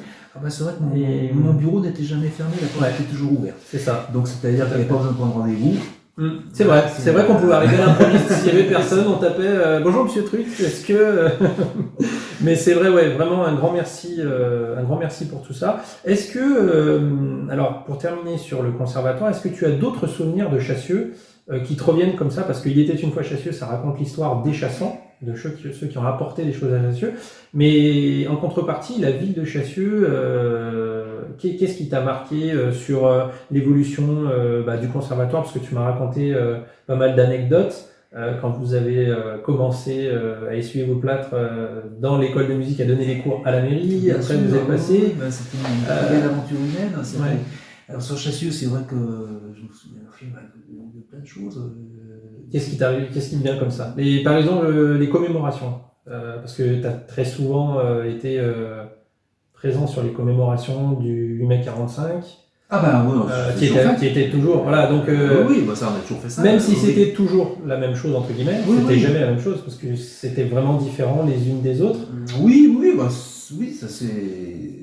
C'est vrai que mon bureau n'était jamais fermé, la porte était toujours ouverte. C'est ça. Donc c'est-à-dire qu'il n'y avait pas besoin de prendre rendez-vous. C'est vrai qu'on pouvait arriver à l'improviste. S'il n'y avait personne, on tapait bonjour monsieur Truc, est-ce que. Mais c'est vrai, vraiment un grand merci pour tout ça. Est-ce que, alors pour terminer sur le conservatoire, est-ce que tu as d'autres souvenirs de Chassieux qui te reviennent comme ça? Parce qu'il était une fois Chassieux, ça raconte l'histoire des chassants. de ceux qui ont apporté des choses à Chassieux. Mais en contrepartie, la ville de Chassieux, qu'est-ce qui t'a marqué sur l'évolution du conservatoire? Parce que tu m'as raconté pas mal d'anecdotes quand vous avez commencé à essuyer vos plâtres dans l'école de musique, à donner des cours à la mairie. Bien Après, sûr, vous êtes passé. c'était une très belle aventure humaine. Ouais. Alors sur Chassieux, c'est vrai que je me souviens de plein de choses. Qu'est-ce qui t'arrive, qu'est-ce qui te vient comme ça? Et par exemple, les commémorations, parce que tu as très souvent été présent sur les commémorations du 8 mai 45, Ah ben oui, qui était toujours, voilà, donc oui, bah ça on a toujours fait ça. même si oui. c'était toujours la même chose entre guillemets, Oui, c'était oui. jamais la même chose parce que c'était vraiment différent les unes des autres. Oui, oui, ça c'est.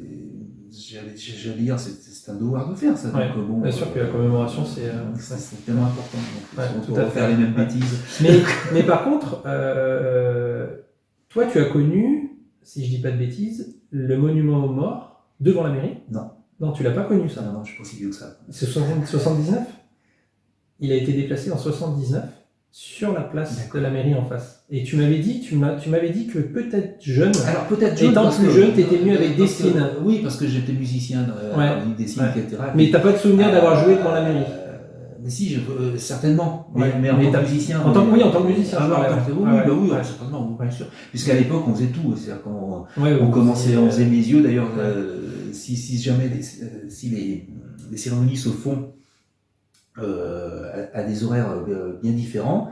J'allais dire, c'est un devoir de faire ça. Ouais, donc, bon, bien sûr que la commémoration c'est c'est tellement important. Donc, Ouais, on tout peut à fait. faire les mêmes bêtises. mais par contre, toi tu as connu, si je dis pas de bêtises, le monument aux morts devant la mairie? Non. Non, tu l'as pas connu ça. Non, je suis pas si vieux que ça. C'est 79. Il a été déplacé en 79 sur la place de la mairie en face. Et tu m'avais dit que peut-être jeune, Alors peut-être jeune, étant parce plus que- jeune, tu étais venu avec parce que- Destine. Oui, parce que j'étais musicien Ouais. dans Destine, Ouais. etc. Mais t'as pas de souvenir d'avoir joué devant la mairie. Mais si, certainement. Ouais. Mais en Mais tant t'as- que musicien. en tant que musicien, Ah, je bah, parlais, en tant que- ouais. oui, Ouais, bah oui, ouais. certainement, bien sûr. Puisqu'à l'époque, on faisait tout. C'est-à-dire qu'on Ouais, on vous commençait, faisiez, on faisait mes yeux. D'ailleurs, ouais. si jamais si les cérémonies se font à des horaires bien différents,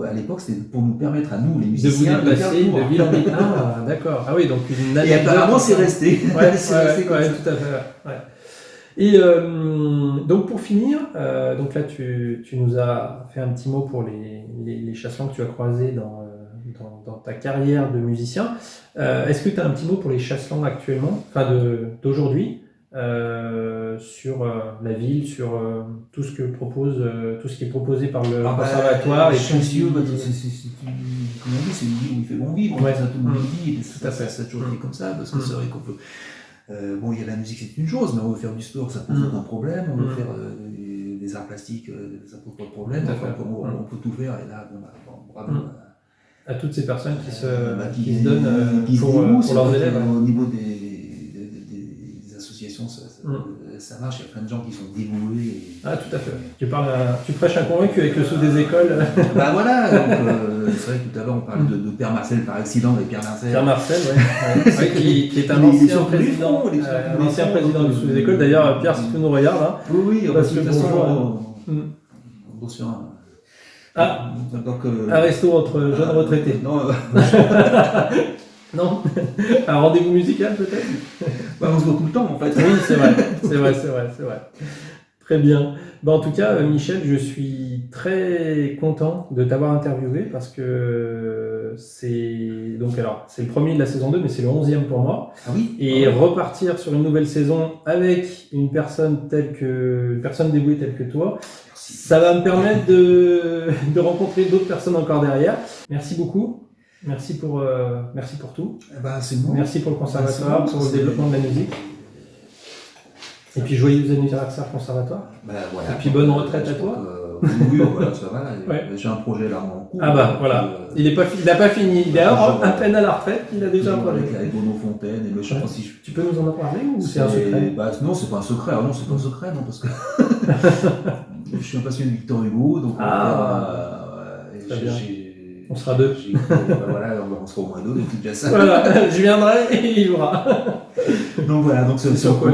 à l'époque, c'était pour nous permettre à nous, les de vous musiciens, de faire déplacer le tour. de ville en ville. Ah, d'accord. Ah oui, donc une Et anecdote. apparemment, c'est resté. Ouais, C'est ouais, resté comme ouais, ça. tout à fait. Ouais. Et donc pour finir, donc là tu nous as fait un petit mot pour les chasselans que tu as croisés dans ta carrière de musicien. Est-ce que tu as un petit mot pour les chasselans actuellement, enfin d'aujourd'hui, sur la ville, sur tout ce qui est proposé par le conservatoire et Chassieux, tout ce qui- comme on dit, c'est une ville où il fait bon vivre. Ouais. Ça, tout le monde Mmh. dit. Et Tout à fait. Ça a toujours été comme ça, parce que Mmh. c'est vrai qu'on peut. Bon, il y a la musique, c'est une chose, mais on veut faire du sport, ça pose Mmh. aucun problème. On veut Mmh. faire des arts plastiques, ça pose pas de problème. Tout à Enfin, fait. on peut tout faire, et là, bravo. Mmh. À toutes ces personnes qui se Qui donnent qui se pour dévouent, c'est leurs vrai élèves. que Au niveau des associations, Mm. ça marche. Il y a plein de gens qui sont dévoués. Ah, tout à fait. Tu prêches un convaincu avec le sous des écoles. Bah voilà, donc, c'est vrai que tout à l'heure on parlait de Père Marcel par accident, et Pierre Marcel. Pierre Marcel, ouais, qui est un Il est ancien sur tous les président, fronts, il est sur tous les ancien fronts, président donc, du sous des écoles. D'ailleurs, Pierre, si tu nous regardes, hein, Oui, Parce de que toute façon, bonjour. on bosse sur un. Ah. Donc, un resto entre jeunes retraités. Non, Non. Un rendez-vous musical peut-être. bah, on se voit tout le temps en fait. Oui, c'est vrai. Très bien. En tout cas, Michel, je suis très content de t'avoir interviewé parce que c'est le premier de la saison 2, mais c'est le 11e pour moi. Ah oui. Et repartir sur une nouvelle saison avec une personne dévouée telle que toi, ça va me permettre de rencontrer d'autres personnes encore derrière. Merci beaucoup. Merci pour tout. Bah, c'est bon. Merci pour le conservatoire, Bah, c'est bon, pour le c'est- développement de la musique. Et puis joyeux anniversaire conservatoire. Bah, voilà. Et puis bonne retraite à Je crois toi. oui, voilà, ça va. Ouais. J'ai un projet là en cours. Ah bah voilà, il n'a pas fini. Il est à peine à la retraite, il a déjà un projet. Avec Bono Fontaine, et je sais pas si je. Tu peux nous en parler ou c'est un secret? Bah, non, c'est pas un secret. Ah non, c'est pas un secret, non, parce que je suis un passionné de Victor Hugo, donc Très bien. On sera deux. Voilà, on sera au moins deux, donc c'est déjà ça. Voilà, je viendrai et il y aura. Donc voilà, donc C'est c'est sur quoi,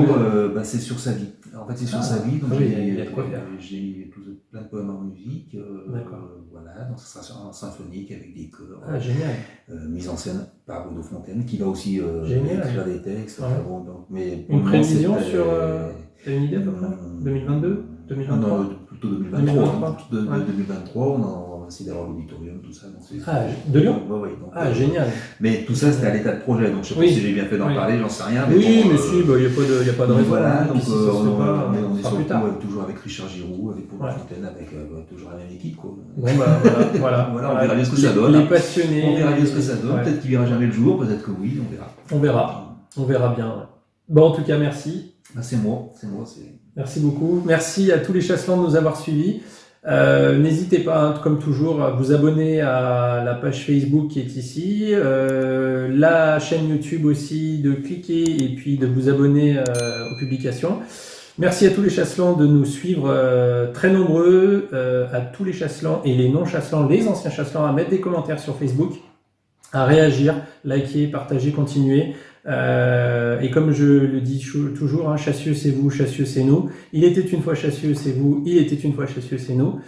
c'est sur sa vie. En fait, c'est sur sa vie. Donc oui, il y a de quoi faire. j'ai plein de poèmes en musique. D'accord. Voilà, donc ça sera en symphonique avec des chœurs. Ah, génial. Mise en scène par Bono Fontaine, qui va aussi Génial. écrire des textes. Ouais. Enfin, bon, donc, mais pour Une le moment, prévision c'était- sur. T'as une idée à peu près 2022 2023 Non, plutôt 2023. 2023. Hein. Ouais. 2023, on va essayer d'avoir l'auditorium, tout ça. Donc Ah, de Lyon? Ouais, donc, Ah, génial. Mais tout ça, c'était à l'état de projet, donc je sais pas Oui. si j'ai bien fait d'en Oui. parler, j'en sais rien. Oui, bon, mais si, il n'y a pas de donc raison. voilà, Puis donc si ça se fait pas, on ce est sera sur plus le tard. coup, toujours avec Richard Giroux, avec Paul Ouais. Fontaine, avec toujours la même équipe. Quoi. Bon, bah, voilà. Voilà, on verra bien ce que ça donne. Les passionnés. On verra bien ce que ça donne. Ouais. Peut-être qu'il verra jamais le jour, peut-être que oui, on verra. On verra bien. Ouais. Bon, en tout cas, merci. Ah, c'est moi. Merci beaucoup. Merci à tous les chasselans de nous avoir suivis. N'hésitez pas, hein, comme toujours, à vous abonner à la page Facebook qui est ici, la chaîne YouTube aussi, de cliquer et puis de vous abonner aux publications. Merci à tous les chasselants de nous suivre, très nombreux, à tous les chasselants et les non-chasselants, les anciens chasselants, à mettre des commentaires sur Facebook, à réagir, liker, partager, continuer. Et comme je le dis toujours, hein, chassieux c'est vous, chassieux c'est nous. Il était une fois chassieux, c'est vous. Il était une fois chassieux, c'est nous.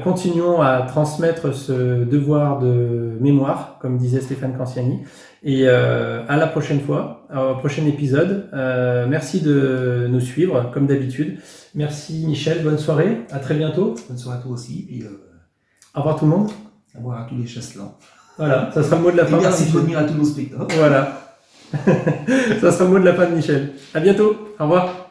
Continuons à transmettre ce devoir de mémoire, comme disait Stéphane Canciani. Et à la prochaine fois, au prochain épisode. Merci de nous suivre, comme d'habitude. Merci Michel, bonne soirée, à très bientôt. Bonne soirée à toi aussi, puis Au revoir tout le monde. au revoir à tous les chasselants. Voilà, ça sera le mot de la Et fin. merci de venir à tous nos spectacles. Voilà. Ça sera le mot de la fin de Michel. À bientôt. Au revoir.